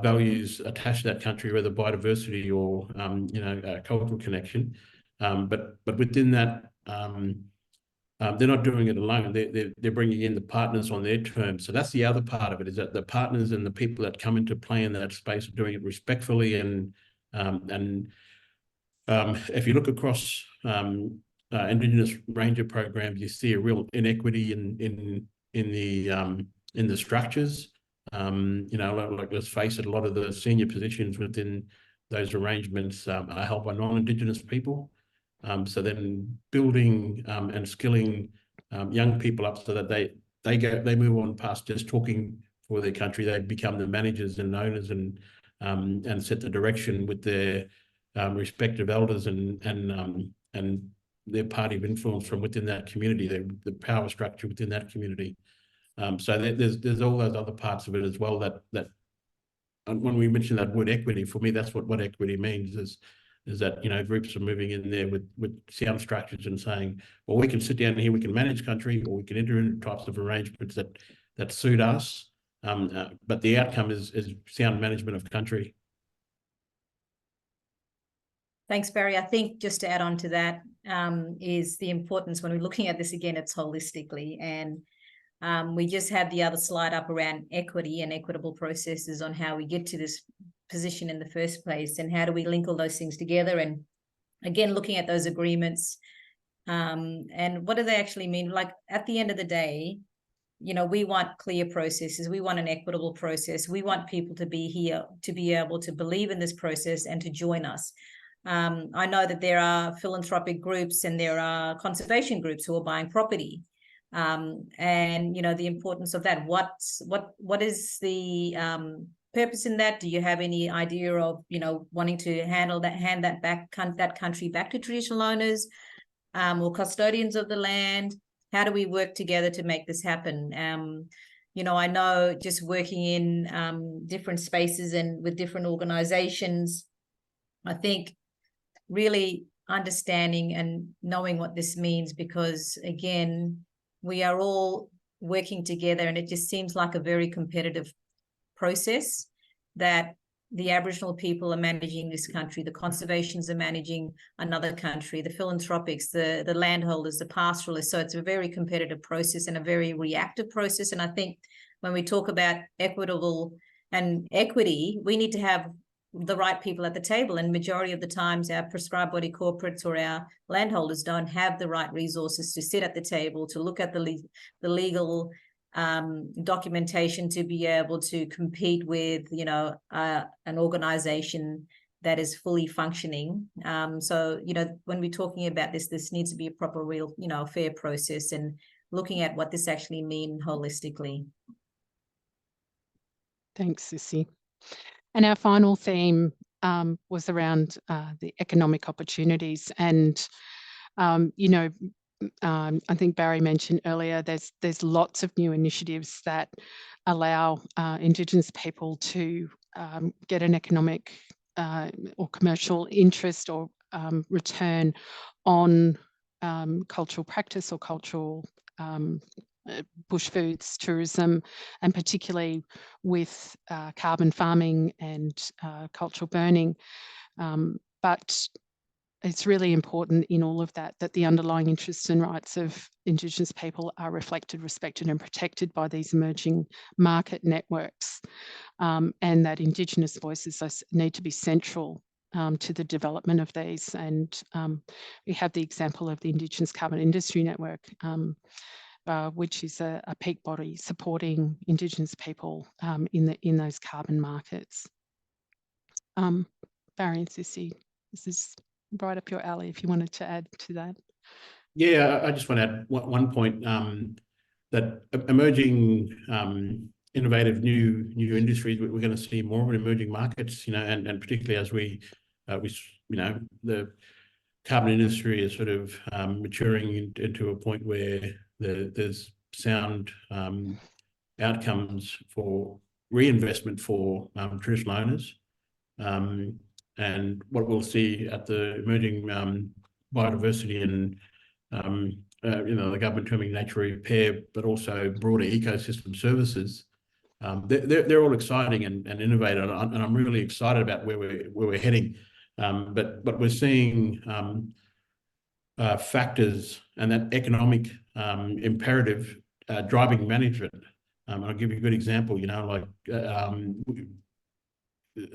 values attached to that country, whether biodiversity or cultural connection. But within that, they're not doing it alone. They're bringing in the partners on their terms. So that's the other part of it, is that the partners and the people that come into play in that space are doing it respectfully, and if you look across Indigenous ranger programs, you see a real inequity in the structures. Like, let's face it, a lot of the senior positions within those arrangements are held by non-Indigenous people. So then building and skilling young people up so that they move on past just talking for their country. They become the managers and owners, and set the direction with their respective elders and their party of influence from within that community, the power structure within that community. So there's all those other parts of it as well, that when we mention that word equity, for me, that's what equity means, is that groups are moving in there with sound structures and saying, well, we can sit down here, we can manage country, or we can enter into types of arrangements that suit us, but the outcome is sound management of country. Thanks, Barry. I think just to add on to that is the importance, when we're looking at this again, it's holistically. And we just had the other slide up around equity and equitable processes on how we get to this position in the first place, and how do we link all those things together. And again, looking at those agreements and what do they actually mean? Like, at the end of the day, we want clear processes. We want an equitable process. We want people to be here, to be able to believe in this process and to join us. I know that there are philanthropic groups and there are conservation groups who are buying property, and the importance of that. What is the purpose in that? Do you have any idea of, wanting to hand that country back to traditional owners, or custodians of the land? How do we work together to make this happen? I know just working in different spaces and with different organizations, I think really understanding and knowing what this means, because again, we are all working together, and it just seems like a very competitive process that the Aboriginal people are managing this country, the conservations are managing another country, the philanthropics, the landholders, the pastoralists. So it's a very competitive process and a very reactive process. And I think when we talk about equitable and equity, we need to have the right people at the table. And majority of the times our prescribed body corporates or our landholders don't have the right resources to sit at the table, to look at the legal documentation, to be able to compete with an organization that is fully functioning. So when we're talking about this needs to be a proper, real, fair process, and looking at what this actually means holistically. Thanks, Cissy. And our final theme was around the economic opportunities. And I think Barry mentioned earlier, there's lots of new initiatives that allow Indigenous people to get an economic or commercial interest or return on cultural practice or cultural bush foods tourism, and particularly with carbon farming and cultural burning. But it's really important in all of that the underlying interests and rights of Indigenous people are reflected, respected and protected by these emerging market networks, and that Indigenous voices need to be central to the development of these. And we have the example of the Indigenous Carbon Industry Network, which is a peak body supporting Indigenous people in those carbon markets. Barry and Cissy, this is right up your alley if you wanted to add to that. Yeah, I just want to add one point, that emerging innovative new industries, we're going to see more of emerging markets, and particularly as we the carbon industry is sort of maturing into a point where there's sound outcomes for reinvestment for traditional owners. And what we'll see at the emerging biodiversity and the government terming nature repair, but also broader ecosystem services, they're all exciting and innovative, and I'm really excited about where we're heading. But we're seeing factors and that economic imperative driving management. I'll give you a good example. Like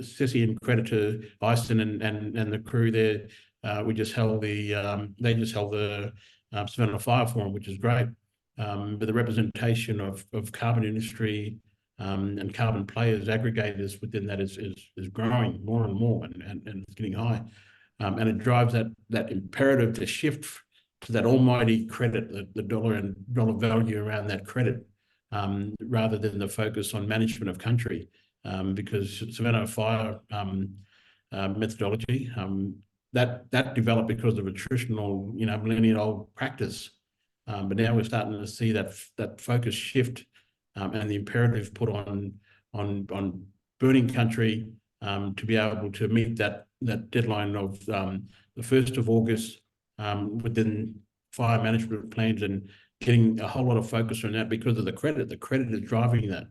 Cissy, and credit to ICIN and the crew there. They just held the Savannah Fire Forum, which is great. But the representation of carbon industry and carbon players, aggregators within that is growing more and more, and it's getting high. And it drives that imperative to shift to that almighty credit, the dollar value around that credit, rather than the focus on management of country. Because Savannah Fire methodology, that developed because of a traditional, millennial-old practice. But now we're starting to see that focus shift, and the imperative put on burning country to be able to meet that deadline of the 1st of August within fire management plans, and getting a whole lot of focus on that because of the credit. The credit is driving that.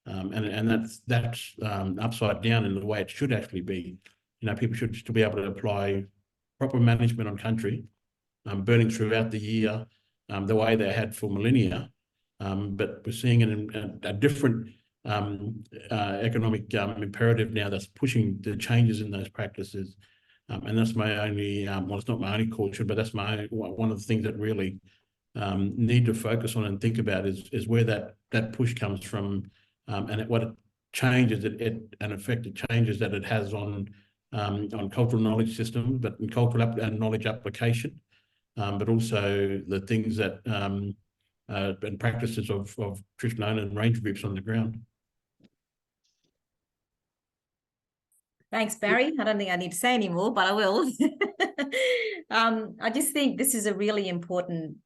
And that's upside down in the way it should actually be. People should still be able to apply proper management on country, burning throughout the year, the way they had for millennia. But we're seeing a different economic imperative now that's pushing the changes in those practices. And that's my only, well, it's not my only caution, but that's one of the things that really need to focus on and think about is where that push comes from. And what changes and effective changes that it has on cultural knowledge systems, but in cultural knowledge application, but also the things that and practices of traditional owner and range groups on the ground. Thanks, Barry. I don't think I need to say any more, but I will. I just think this is a really important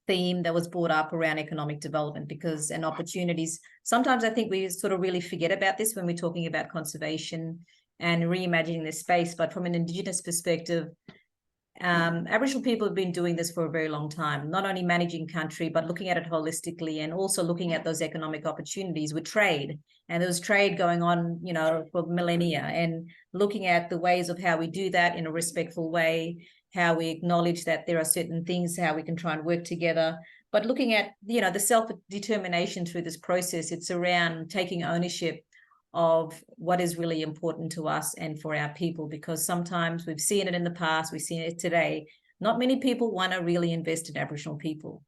theme that was brought up around economic development and opportunities. Sometimes I think we sort of really forget about this when we're talking about conservation and reimagining this space. But from an Indigenous perspective, Aboriginal people have been doing this for a very long time, not only managing country, but looking at it holistically and also looking at those economic opportunities with trade. And there was trade going on, you know, for millennia, and looking at the ways of how we do that in a respectful way, how we acknowledge that there are certain things, how we can try and work together. But looking at, you know, the self-determination through this process, it's around taking ownership of what is really important to us and for our people, because sometimes we've seen it in the past, we've seen it today. Not many people want to really invest in Aboriginal people.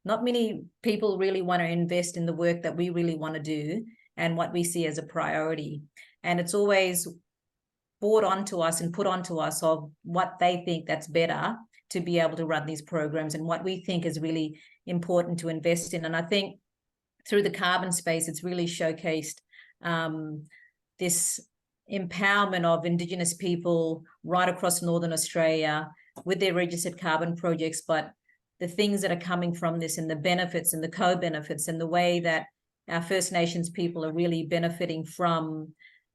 Not many people really want to invest in the work that we really want to do and what we see as a priority. And it's always brought onto us and put onto us of what they think that's better to be able to run these programs and what we think is really important to invest in. And I think through the carbon space, it's really showcased this empowerment of Indigenous people right across Northern Australia with their registered carbon projects, but the things that are coming from this and the benefits and the co-benefits and the way that our First Nations people are really benefiting from,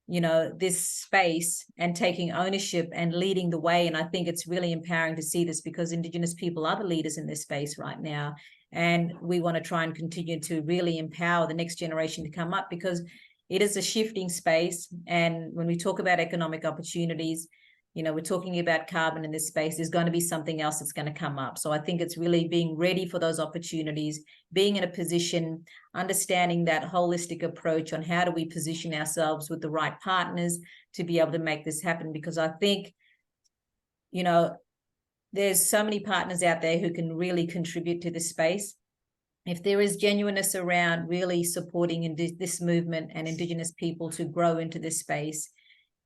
you know, this space and taking ownership and leading the way. And I think it's really empowering to see this, because Indigenous people are the leaders in this space right now. And we want to try and continue to really empower the next generation to come up, because it is a shifting space. And when we talk about economic opportunities, you know, we're talking about carbon in this space, there's going to be something else that's going to come up. So I think it's really being ready for those opportunities, being in a position, understanding that holistic approach on how do we position ourselves with the right partners to be able to make this happen. Because I think, you know, there's so many partners out there who can really contribute to this space. If there is genuineness around really supporting this movement and Indigenous people to grow into this space,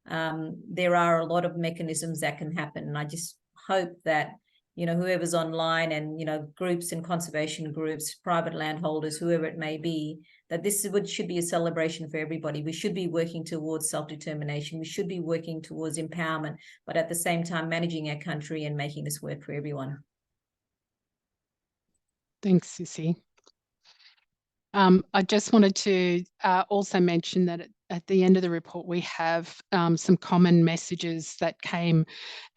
there are a lot of mechanisms that can happen. And I just hope that, you know, whoever's online and, you know, groups and conservation groups, private landholders, whoever it may be, that this should be a celebration for everybody. We should be working towards self-determination. We should be working towards empowerment, but at the same time managing our country and making this work for everyone. Thanks, Cissy. I just wanted to also mention that at the end of the report, we have some common messages that came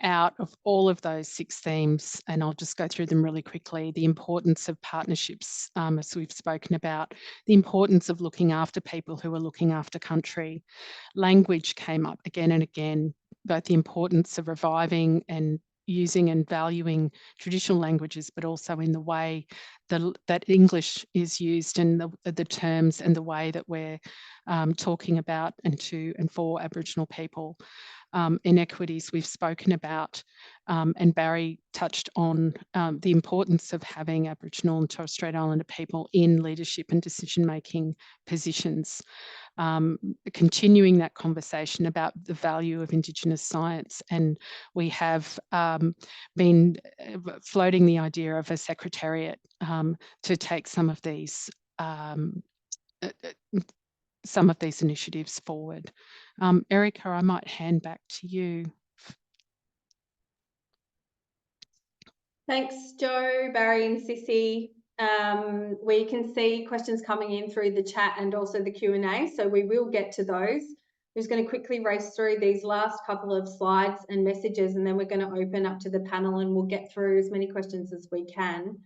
out of all of those 6 themes, and I'll just go through them really quickly. The importance of partnerships, as we've spoken about, the importance of looking after people who are looking after country. Language came up again and again, both the importance of reviving and using and valuing traditional languages, but also in the way that English is used and the terms and the way that we're talking about and for Aboriginal people. Inequities we've spoken about, and Barry touched on the importance of having Aboriginal and Torres Strait Islander people in leadership and decision-making positions. Continuing that conversation about the value of Indigenous science, and we have been floating the idea of a secretariat to take some of these initiatives forward. Erica, I might hand back to you. Thanks, Jo, Barry and Cissy. We can see questions coming in through the chat and also the Q&A, so we will get to those. I'm just going to quickly race through these last couple of slides and messages, and then we're going to open up to the panel and we'll get through as many questions as we can.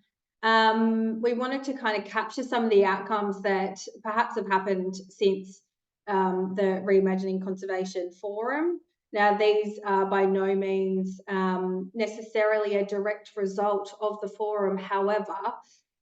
We wanted to kind of capture some of the outcomes that perhaps have happened since the Reimagining Conservation Forum. Now, these are by no means necessarily a direct result of the forum. However,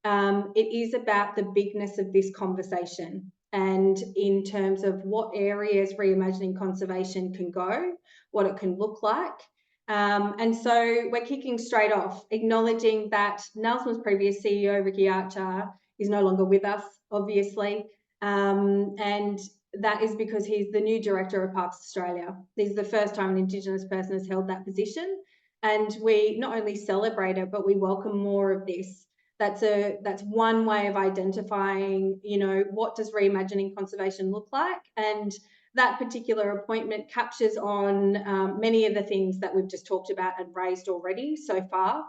it is about the bigness of this conversation and in terms of what areas reimagining conservation can go, what it can look like. And so we're kicking straight off, acknowledging that NAILSMA's previous CEO, Ricky Archer, is no longer with us, obviously. And that is because he's the new Director of Parks Australia. This is the first time an Indigenous person has held that position. And we not only celebrate it, but we welcome more of this. That's one way of identifying, you know, what does reimagining conservation look like, and that particular appointment captures on many of the things that we've just talked about and raised already so far.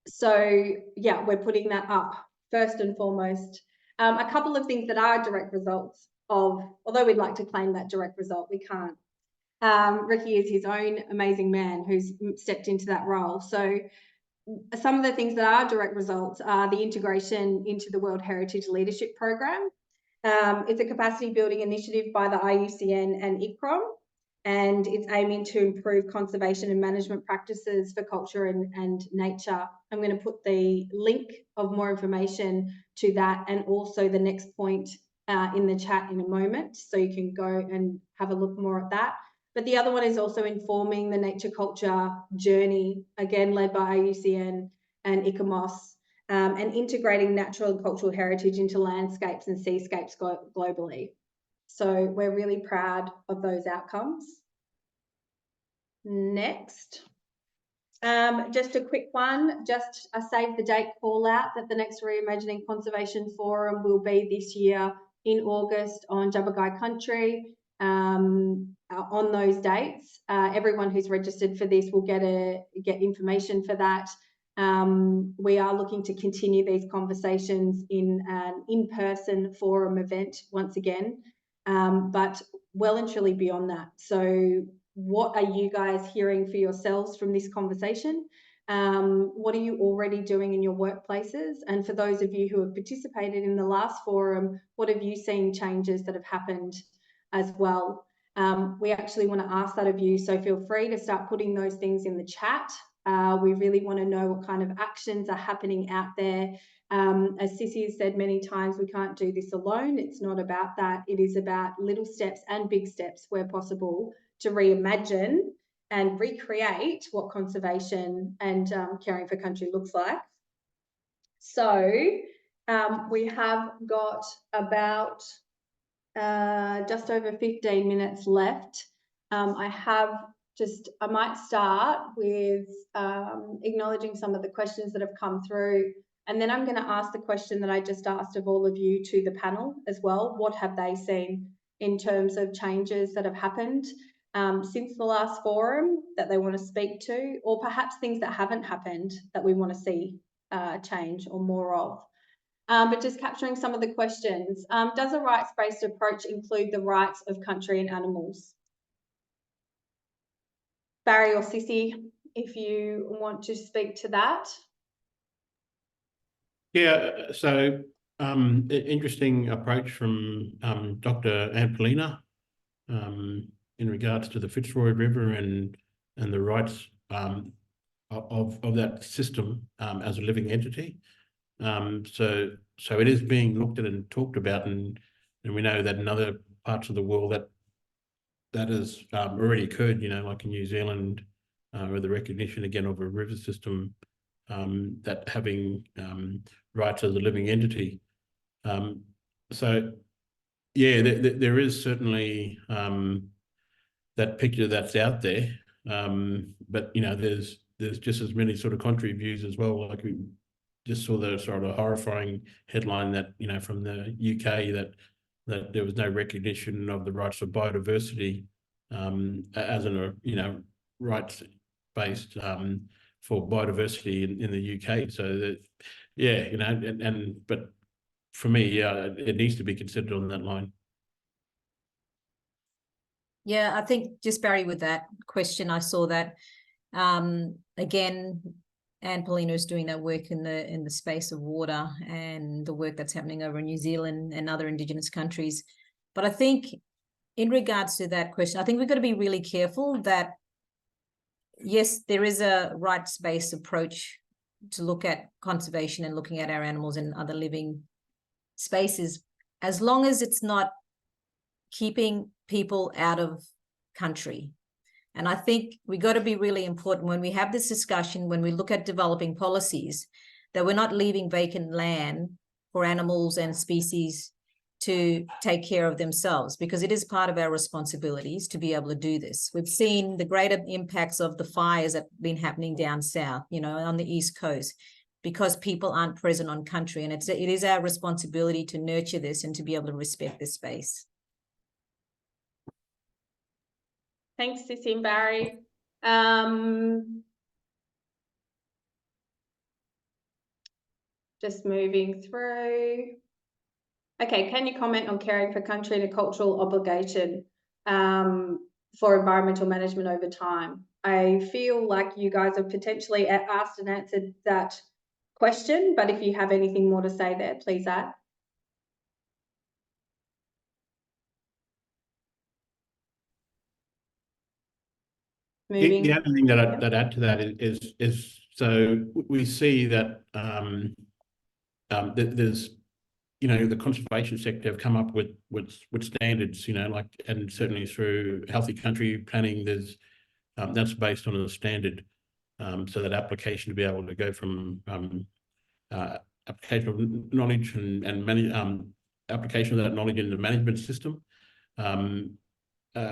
So yeah, we're putting that up first and foremost. A couple of things that are direct results of, although we'd like to claim that direct result, we can't. Ricky is his own amazing man who's stepped into that role. So some of the things that are direct results are the integration into the World Heritage Leadership Program. It's a capacity building initiative by the IUCN and ICROM, and it's aiming to improve conservation and management practices for culture and nature. I'm going to put the link of more information to that and also the next point in the chat in a moment, so you can go and have a look more at that. But the other one is also informing the nature culture journey, again led by IUCN and ICOMOS, and integrating natural and cultural heritage into landscapes and seascapes globally. So we're really proud of those outcomes. Next. Just a quick one, just a save the date call out that the next Reimagining Conservation Forum will be this year in August on Jabbergai country. On those dates, everyone who's registered for this will get information for that. We are looking to continue these conversations in an in-person forum event once again, but well and truly beyond that. So what are you guys hearing for yourselves from this conversation? What are you already doing in your workplaces? And for those of you who have participated in the last forum, what have you seen changes that have happened as well? We actually want to ask that of you, so feel free to start putting those things in the chat. We really want to know what kind of actions are happening out there. As Cissy has said many times, we can't do this alone. It's not about that. It is about little steps and big steps where possible to reimagine and recreate what conservation and caring for country looks like. So we have got about just over 15 minutes left. I might start with acknowledging some of the questions that have come through, and then I'm going to ask the question that I just asked of all of you to the panel as well. What have they seen in terms of changes that have happened since the last forum that they want to speak to, or perhaps things that haven't happened that we want to see change or more of? But just capturing some of the questions. Does a rights-based approach include the rights of country and animals? Barry or Cissy, if you want to speak to that. Yeah, so interesting approach from Dr. Anpolina in regards to the Fitzroy River and the rights of that system as a living entity. So it is being looked at and talked about, and we know that in other parts of the world that has already occurred, you know, like in New Zealand, with the recognition again of a river system that having rights as a living entity. So yeah, there is certainly that picture that's out there, but you know, there's just as many sort of contrary views as well. Like we just saw the sort of horrifying headline that, you know, from the UK that there was no recognition of the rights of biodiversity as a, you know, rights-based for biodiversity in the UK. So that, yeah, you know, but for me, yeah, it needs to be considered on that line. Yeah, I think just Barry, with that question, I saw that again. Anne Paulina is doing that work in the space of water and the work that's happening over in New Zealand and other Indigenous countries. But I think in regards to that question, I think we've got to be really careful that, yes, there is a rights-based approach to look at conservation and looking at our animals and other living spaces, as long as it's not keeping people out of country. And I think we got to be really important when we have this discussion, when we look at developing policies, that we're not leaving vacant land for animals and species to take care of themselves, because it is part of our responsibilities to be able to do this. We've seen the greater impacts of the fires that have been happening down south, you know, on the East Coast, because people aren't present on country. And it is our responsibility to nurture this and to be able to respect this space. Thanks, Cissy and Barry. Just moving through. Okay, can you comment on caring for country and a cultural obligation for environmental management over time? I feel like you guys have potentially asked and answered that question, but if you have anything more to say there, please add. Moving. The other thing that I'd add to that is so we see that there's, you know, the conservation sector have come up with standards, you know, like, and certainly through healthy country planning, there's that's based on a standard, so that application to be able to go from application of knowledge and application of that knowledge in the management system.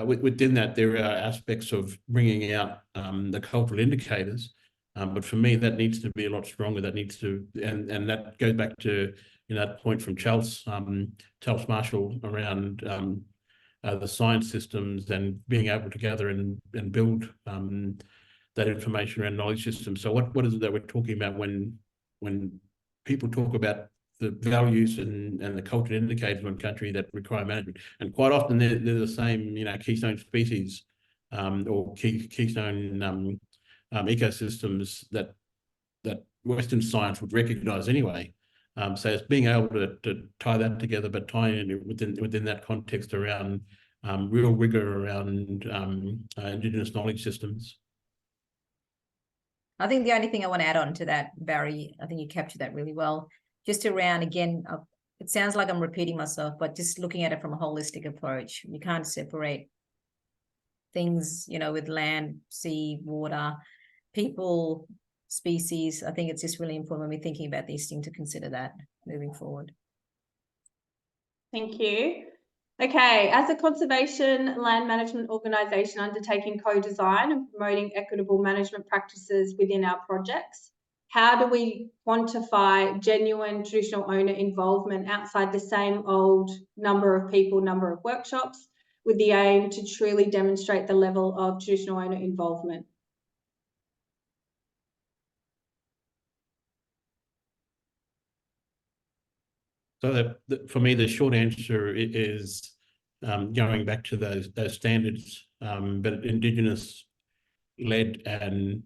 Within that, there are aspects of bringing out the cultural indicators, but for me, that needs to be a lot stronger. That needs to, and that goes back to, you know, that point from Charles Marshall around the science systems and being able to gather and build that information around knowledge systems. So what is it that we're talking about when people talk about the values and the cultural indicators of a country that require management? And quite often they're the same, you know, keystone species or keystone ecosystems that Western science would recognise anyway. So it's being able to tie that together, but tying it within that context around real rigour around Indigenous knowledge systems. I think the only thing I want to add on to that, Barry, I think you captured that really well. Just around, again, it sounds like I'm repeating myself, but just looking at it from a holistic approach. You can't separate things, you know, with land, sea, water, people, species. I think it's just really important when we're thinking about these things to consider that moving forward. Thank you. Okay, as a conservation land management organisation undertaking co-design and promoting equitable management practices within our projects, how do we quantify genuine traditional owner involvement outside the same old number of people, number of workshops, with the aim to truly demonstrate the level of traditional owner involvement? So for me, the short answer is going back to those standards, but Indigenous led and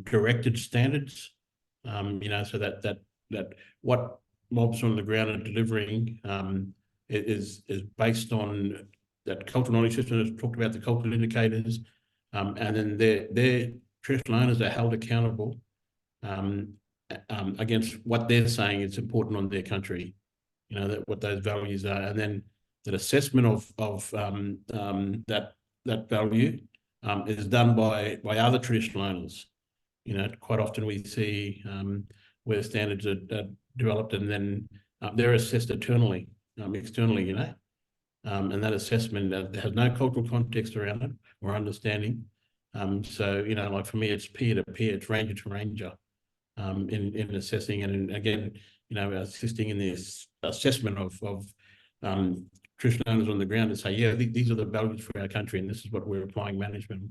directed standards. You know, so that what mobs on the ground are delivering is based on that cultural knowledge system. Has talked about the cultural indicators, and then their traditional owners are held accountable against what they're saying is important on their country. You know, that what those values are, and then that assessment of that value is done by other traditional owners. You know, quite often we see where standards are developed and then they're assessed externally, you know, and that assessment has no cultural context around it or understanding. So, you know, like for me, it's peer to peer, it's ranger to ranger in assessing and again, you know, assisting in this assessment of traditional owners on the ground to say, yeah, these are the values for our country and this is what we're applying management.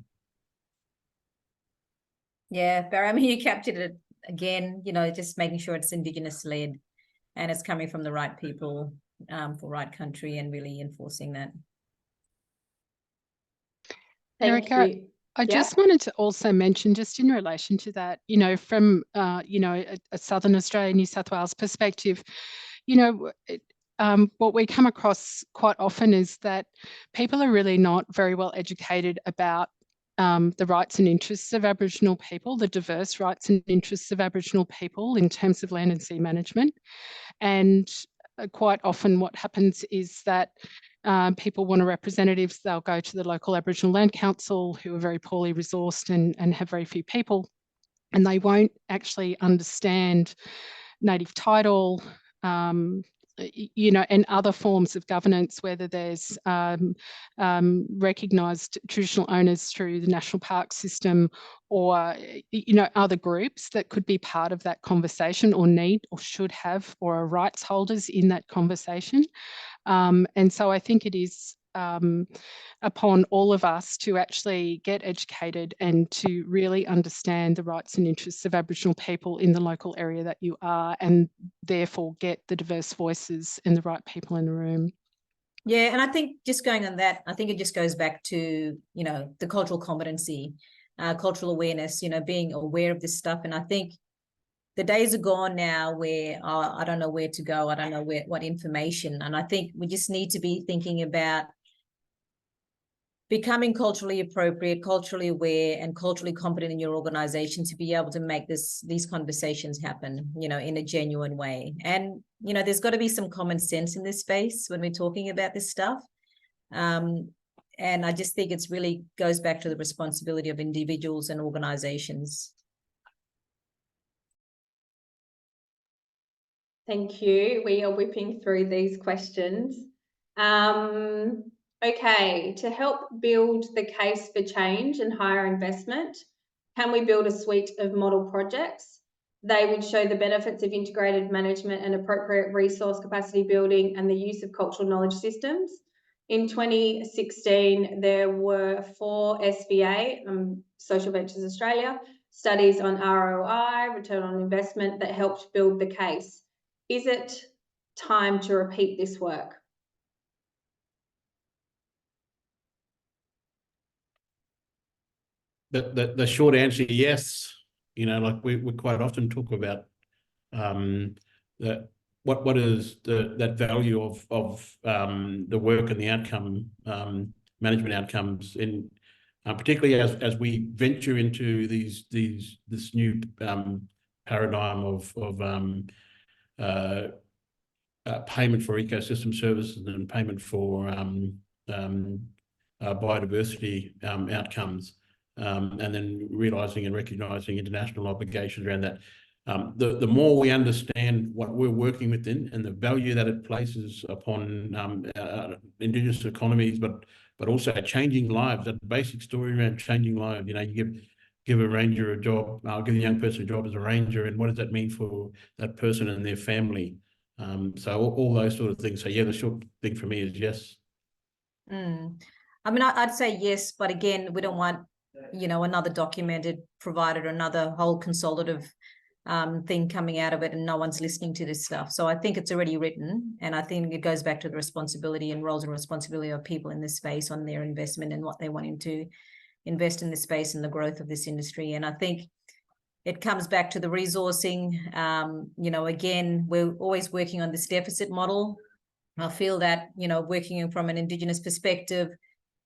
Yeah, Barry, I mean, you captured it again, you know, just making sure it's Indigenous led and it's coming from the right people for right country and really enforcing that. Erica, I just wanted to also mention, just in relation to that, you know, from, you know, a Southern Australia, New South Wales perspective, you know, what we come across quite often is that people are really not very well educated about the rights and interests of Aboriginal people, the diverse rights and interests of Aboriginal people in terms of land and sea management. And quite often what happens is that people want representatives, they'll go to the local Aboriginal Land Council who are very poorly resourced and have very few people, and they won't actually understand native title, you know, and other forms of governance, whether there's recognised traditional owners through the national park system or, you know, other groups that could be part of that conversation or need or should have or are rights holders in that conversation. And so I think it is upon all of us to actually get educated and to really understand the rights and interests of Aboriginal people in the local area that you are, and therefore get the diverse voices and the right people in the room. Yeah, and I think just going on that, I think it just goes back to, you know, the cultural competency, cultural awareness, you know, being aware of this stuff. And I think the days are gone now where I don't know where to go, I don't know what information. And I think we just need to be thinking about becoming culturally appropriate, culturally aware, and culturally competent in your organization to be able to make these conversations happen, you know, in a genuine way. And, you know, there's got to be some common sense in this space when we're talking about this stuff. And I just think it's really goes back to the responsibility of individuals and organizations. Thank you. We are whipping through these questions. Okay, to help build the case for change and higher investment, can we build a suite of model projects? They would show the benefits of integrated management and appropriate resource capacity building and the use of cultural knowledge systems. In 2016, there were 4 SVA, Social Ventures Australia, studies on ROI, return on investment, that helped build the case. Is it time to repeat this work? The short answer, yes. You know, like we quite often talk about what is that value of the work and the outcome, management outcomes, in particularly as we venture into this new paradigm of payment for ecosystem services and payment for biodiversity outcomes. And then realising and recognising international obligations around that. The more we understand what we're working within and the value that it places upon Indigenous economies, but also changing lives, that basic story around changing lives. You know, you give a ranger a job, I'll give a young person a job as a ranger, and what does that mean for that person and their family? So all those sort of things. So yeah, the short thing for me is yes. I mean, I'd say yes, but again, we don't want, you know, another documented provided, another whole consultative thing coming out of it, and no one's listening to this stuff. So I think it's already written, and I think it goes back to the responsibility and roles and responsibility of people in this space on their investment and what they want to invest in this space and the growth of this industry. And I think it comes back to the resourcing. You know, again, we're always working on this deficit model. I feel that, you know, working from an Indigenous perspective,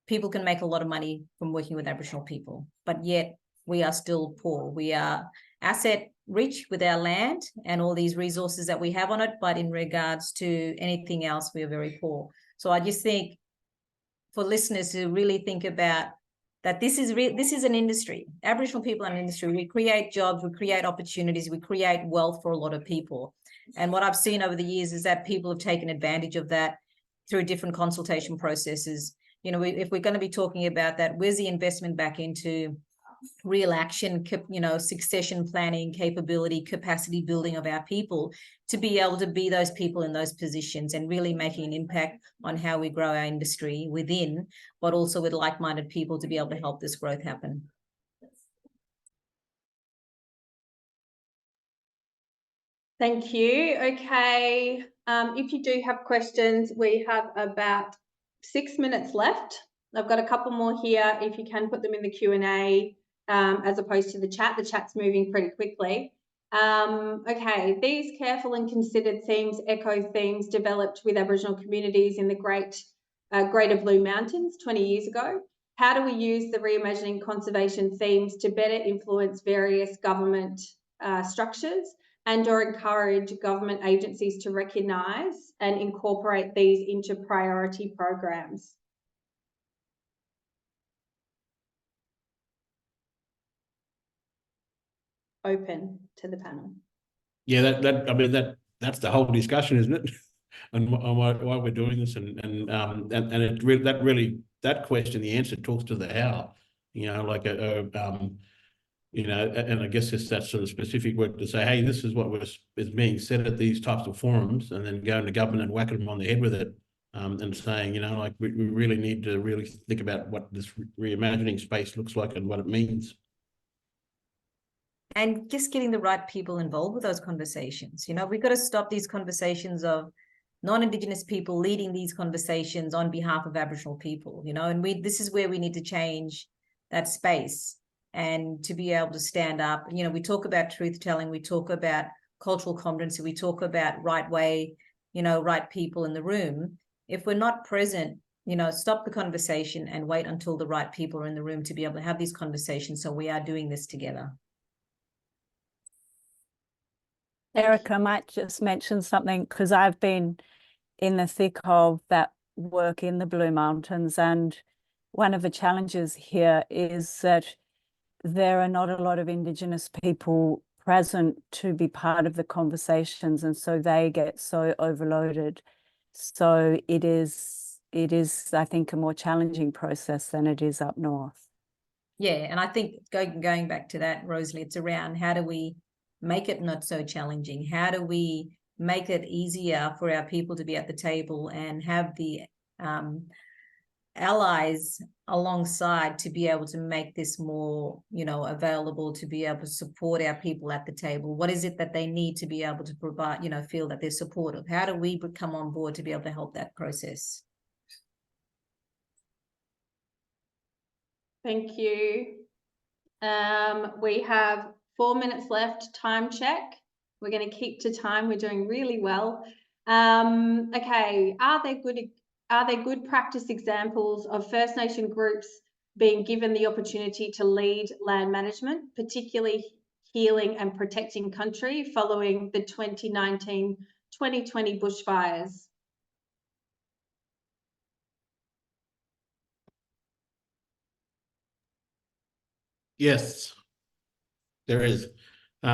people can make a lot of money from working with Aboriginal people, but yet we are still poor. We are asset rich with our land and all these resources that we have on it, but in regards to anything else, we are very poor. So I just think for listeners to really think about that, this is an industry. Aboriginal people are an industry. We create jobs, we create opportunities, we create wealth for a lot of people. And what I've seen over the years is that people have taken advantage of that through different consultation processes. You know, if we're going to be talking about that, where's the investment back into real action, you know, succession planning, capability, capacity building of our people to be able to be those people in those positions and really making an impact on how we grow our industry within, but also with like-minded people to be able to help this growth happen. Thank you. Okay. If you do have questions, we have about 6 minutes left. I've got a couple more here. If you can put them in the Q&A as opposed to the chat. The chat's moving pretty quickly. Okay, these careful and considered themes echo themes developed with Aboriginal communities in the Greater Blue Mountains 20 years ago. How do we use the reimagining conservation themes to better influence various government structures and or encourage government agencies to recognise and incorporate these into priority programs? Open to the panel. Yeah, I mean that's the whole discussion, isn't it? And why we're doing this, and it really that question, the answer talks to the how. You know, like you know, and I guess it's that sort of specific work to say, hey, this is what is being said at these types of forums, and then go into government and whack them on the head with it. and saying, you know, like we really need to really think about what this reimagining space looks like and what it means. And just getting the right people involved with those conversations. You know, we've got to stop these conversations of non-Indigenous people leading these conversations on behalf of Aboriginal people, you know, and this is where we need to change that space and to be able to stand up. You know, we talk about truth telling, we talk about cultural competency, we talk about right way, you know, right people in the room. If we're not present, you know, stop the conversation and wait until the right people are in the room to be able to have these conversations. So we are doing this together. Erica, I might just mention something because I've been in the thick of that work in the Blue Mountains, and one of the challenges here is that there are not a lot of Indigenous people present to be part of the conversations, and so they get so overloaded. So it is, I think, a more challenging process than it is up north. Yeah, and I think going back to that, Rosalie, it's around how do we make it not so challenging? How do we make it easier for our people to be at the table and have the allies alongside to be able to make this more, you know, available, to be able to support our people at the table? What is it that they need to be able to provide, you know, feel that they're supportive? How do we come on board to be able to help that process? Thank you. We have 4 minutes left, time check. We're going to keep to time. We're doing really well. Okay, are there good practice examples of First Nation groups being given the opportunity to lead land management, particularly healing and protecting country following the 2019-2020 bushfires? Yes, there is. You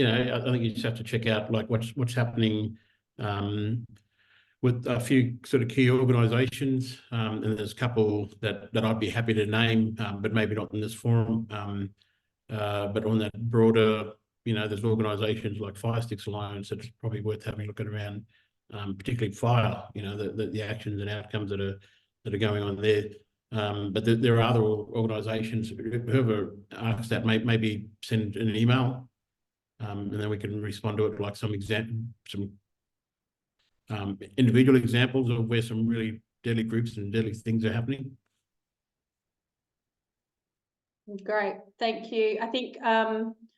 know, I think you just have to check out like what's happening with a few sort of key organisations, and there's a couple that I'd be happy to name, but maybe not in this forum. But on that broader, you know, there's organisations like Fire Sticks Alliance that's probably worth having a look at around, particularly fire. You know, the actions and outcomes that are going on there. But there are other organisations. Whoever asks that, maybe send an email, and then we can respond to it like some individual examples of where some really deadly groups and deadly things are happening. Great, thank you. I think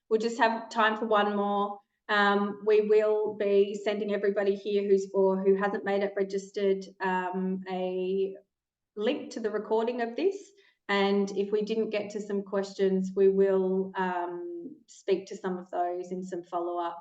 we'll just have time for one more. We will be sending everybody here who hasn't made it registered a link to the recording of this, and if we didn't get to some questions, we will speak to some of those in some follow-up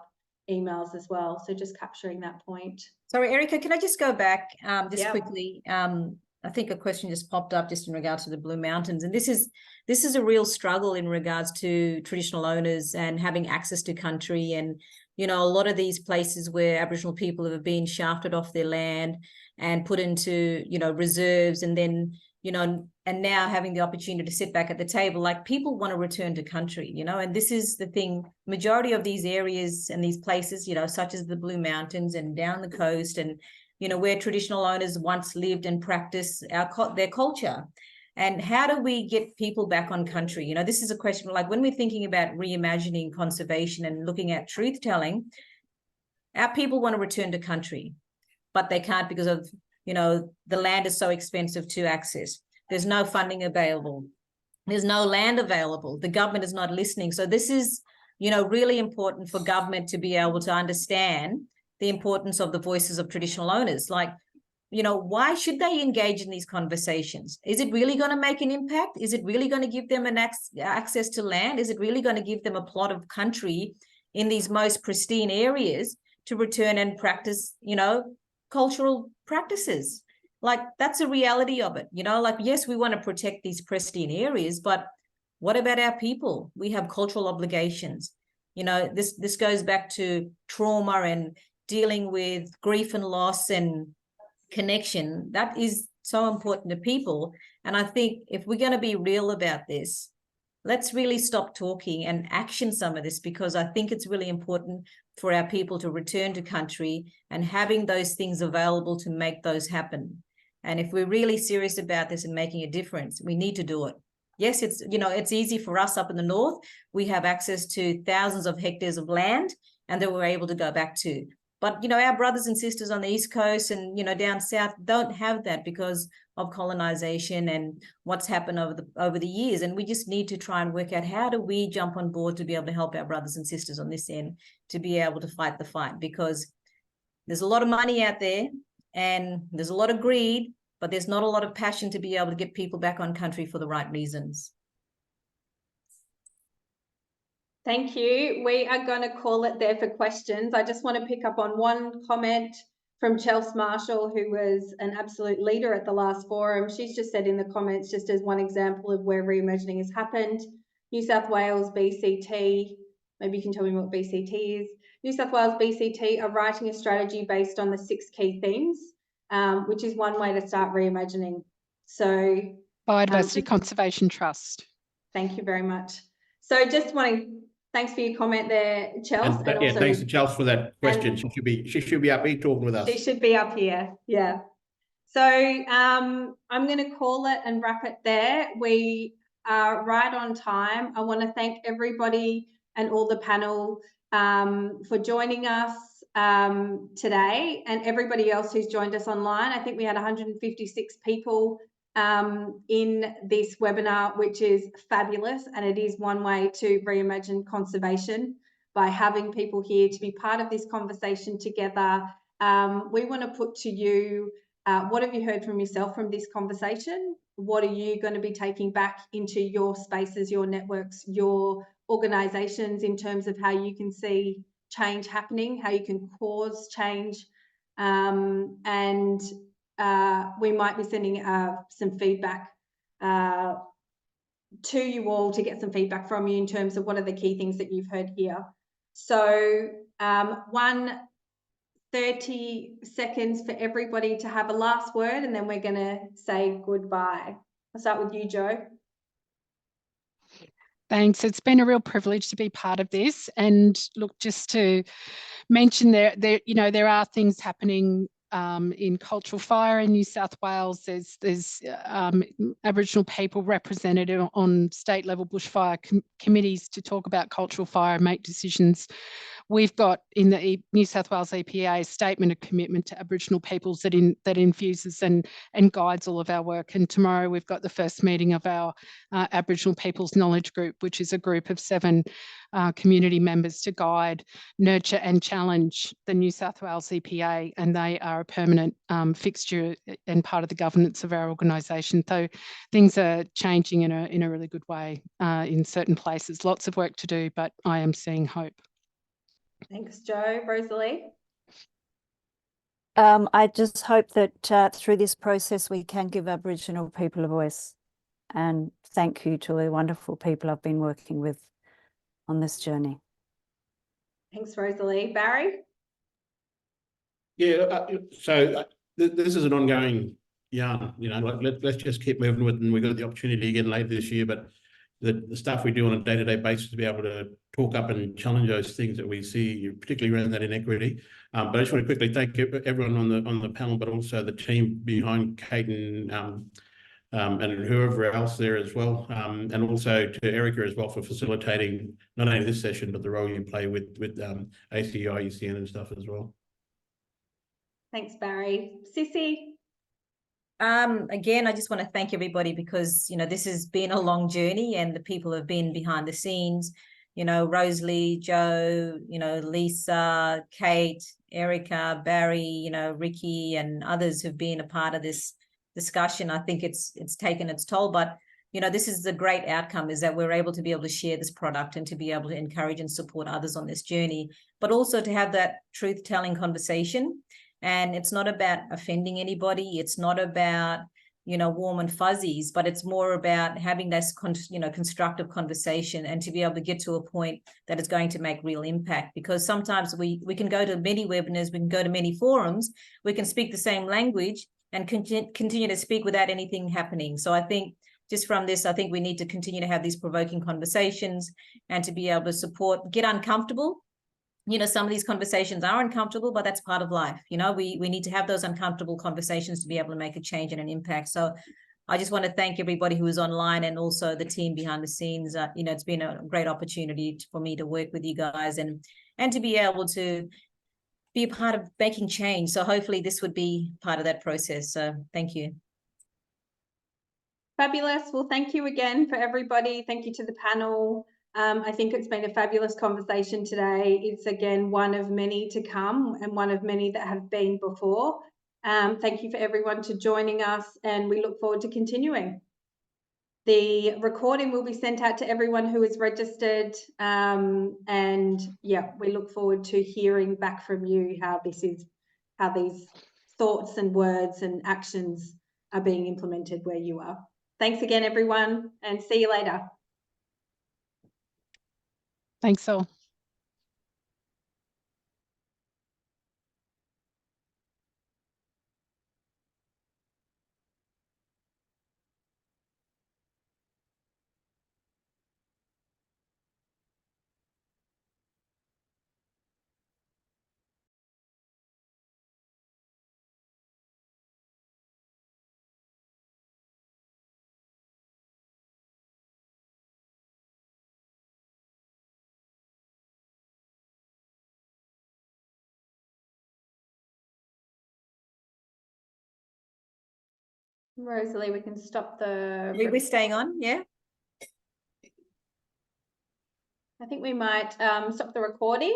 emails as well. So just capturing that point. Sorry, Erica, can I just go back Yep. quickly? I think a question just popped up just in regards to the Blue Mountains, and this is a real struggle in regards to traditional owners and having access to country. And you know, a lot of these places where Aboriginal people have been shafted off their land and put into, you know, reserves, and then, you know, and now having the opportunity to sit back at the table, like people want to return to country, you know, and this is the thing. Majority of these areas and these places, you know, such as the Blue Mountains and down the coast, and you know, where traditional owners once lived and practiced their culture. And how do we get people back on country? You know, this is a question, like when we're thinking about reimagining conservation and looking at truth telling, our people want to return to country, but they can't because of, you know, the land is so expensive to access. There's no funding available. There's no land available. The government is not listening. So this is, you know, really important for government to be able to understand the importance of the voices of traditional owners. Like, you know, why should they engage in these conversations? Is it really going to make an impact? Is it really going to give them an access to land? Is it really going to give them a plot of country in these most pristine areas to return and practice, you know, cultural practices? Like, that's a reality of it, you know, like, yes, we want to protect these pristine areas, but what about our people? We have cultural obligations. You know, this goes back to trauma and dealing with grief and loss and connection. That is so important to people. And I think if we're going to be real about this, let's really stop talking and action some of this, because I think it's really important for our people to return to country and having those things available to make those happen. And if we're really serious about this and making a difference, we need to do it. Yes, it's, you know, it's easy for us up in the north. We have access to thousands of hectares of land and that we're able to go back to. But, you know, our brothers and sisters on the East Coast and, you know, down south don't have that because of colonization and what's happened over the years. And we just need to try and work out, how do we jump on board to be able to help our brothers and sisters on this end to be able to fight the fight? Because there's a lot of money out there and there's a lot of greed, but there's not a lot of passion to be able to get people back on country for the right reasons. Thank you. We are going to call it there for questions. I just want to pick up on one comment from Chelsea Marshall, who was an absolute leader at the last forum. She's just said in the comments, just as one example of where reimagining has happened, New South Wales, BCT, maybe you can tell me what BCT is. New South Wales, BCT are writing a strategy based on the 6 key themes, which is one way to start reimagining. So Biodiversity Conservation Trust. Thank you very much. So just wanting, thanks for your comment there, Chelsea. And yeah, thanks to Chelsea for that question. She should be up here talking with us. She should be up here, yeah. So I'm going to call it and wrap it there. We are right on time. I want to thank everybody and all the panel for joining us today, and everybody else who's joined us online. I think we had 156 people in this webinar, which is fabulous, and it is one way to reimagine conservation by having people here to be part of this conversation together. We want to put to you, what have you heard from yourself from this conversation? What are you going to be taking back into your spaces, your networks, your organisations, in terms of how you can see change happening, how you can cause change, and we might be sending some feedback to you all to get some feedback from you in terms of what are the key things that you've heard here. So 30 seconds for everybody to have a last word, and then we're going to say goodbye. I'll start with you, Jo. Thanks. It's been a real privilege to be part of this. And look, just to mention there are things happening in cultural fire in New South Wales. There's Aboriginal people represented on state level bushfire committees to talk about cultural fire and make decisions. We've got in the New South Wales EPA a statement of commitment to Aboriginal peoples that infuses and guides all of our work. And tomorrow we've got the first meeting of our Aboriginal Peoples Knowledge Group, which is a group of 7 community members to guide, nurture and challenge the New South Wales EPA, and they are a permanent fixture and part of the governance of our organisation. So things are changing in a really good way in certain places. Lots of work to do, but I am seeing hope. Thanks, Jo. Rosalie? I just hope that through this process we can give Aboriginal people a voice, and thank you to the wonderful people I've been working with on this journey. Thanks, Rosalie. Barry? Yeah, this is an ongoing yarn, you know, like let's just keep moving with it, and we've got the opportunity again later this year, but the stuff we do on a day-to-day basis to be able to talk up and challenge those things that we see, particularly around that inequity. But I just want to quickly thank everyone on the panel, but also the team behind Kate and whoever else there as well, and also to Erica as well for facilitating not only this session but the role you play with IUCN and stuff as well. Thanks, Barry. Cissy? Again, I just want to thank everybody, because, you know, this has been a long journey and the people have been behind the scenes, you know, Rosalie, Jo, you know, Lisa, Kate, Erica, Barry, you know, Ricky and others who've been a part of this discussion. I think it's taken its toll, but, you know, this is the great outcome, is that we're able to be able to share this product and to be able to encourage and support others on this journey, but also to have that truth-telling conversation. And it's not about offending anybody. It's not about, you know, warm and fuzzies, but it's more about having this, constructive conversation and to be able to get to a point that is going to make real impact. Because sometimes we can go to many webinars, we can go to many forums, we can speak the same language and continue to speak without anything happening. So I think just from this, I think we need to continue to have these provoking conversations and to be able to support, get uncomfortable, you know, some of these conversations are uncomfortable, but that's part of life. You know, we need to have those uncomfortable conversations to be able to make a change and an impact. So I just want to thank everybody who is online and also the team behind the scenes. You know, it's been a great opportunity for me to work with you guys and to be able to be a part of making change. So hopefully this would be part of that process. So thank you. Fabulous. Well, thank you again for everybody. Thank you to the panel. I think it's been a fabulous conversation today. It's again one of many to come and one of many that have been before. Thank you for everyone to joining us, and we look forward to continuing. The recording will be sent out to everyone who is registered, and yeah, we look forward to hearing back from you how these thoughts and words and actions are being implemented where you are. Thanks again, everyone, and see you later. Thanks all. Rosalie, we can stop the... We're staying on, yeah? I think we might stop the recording.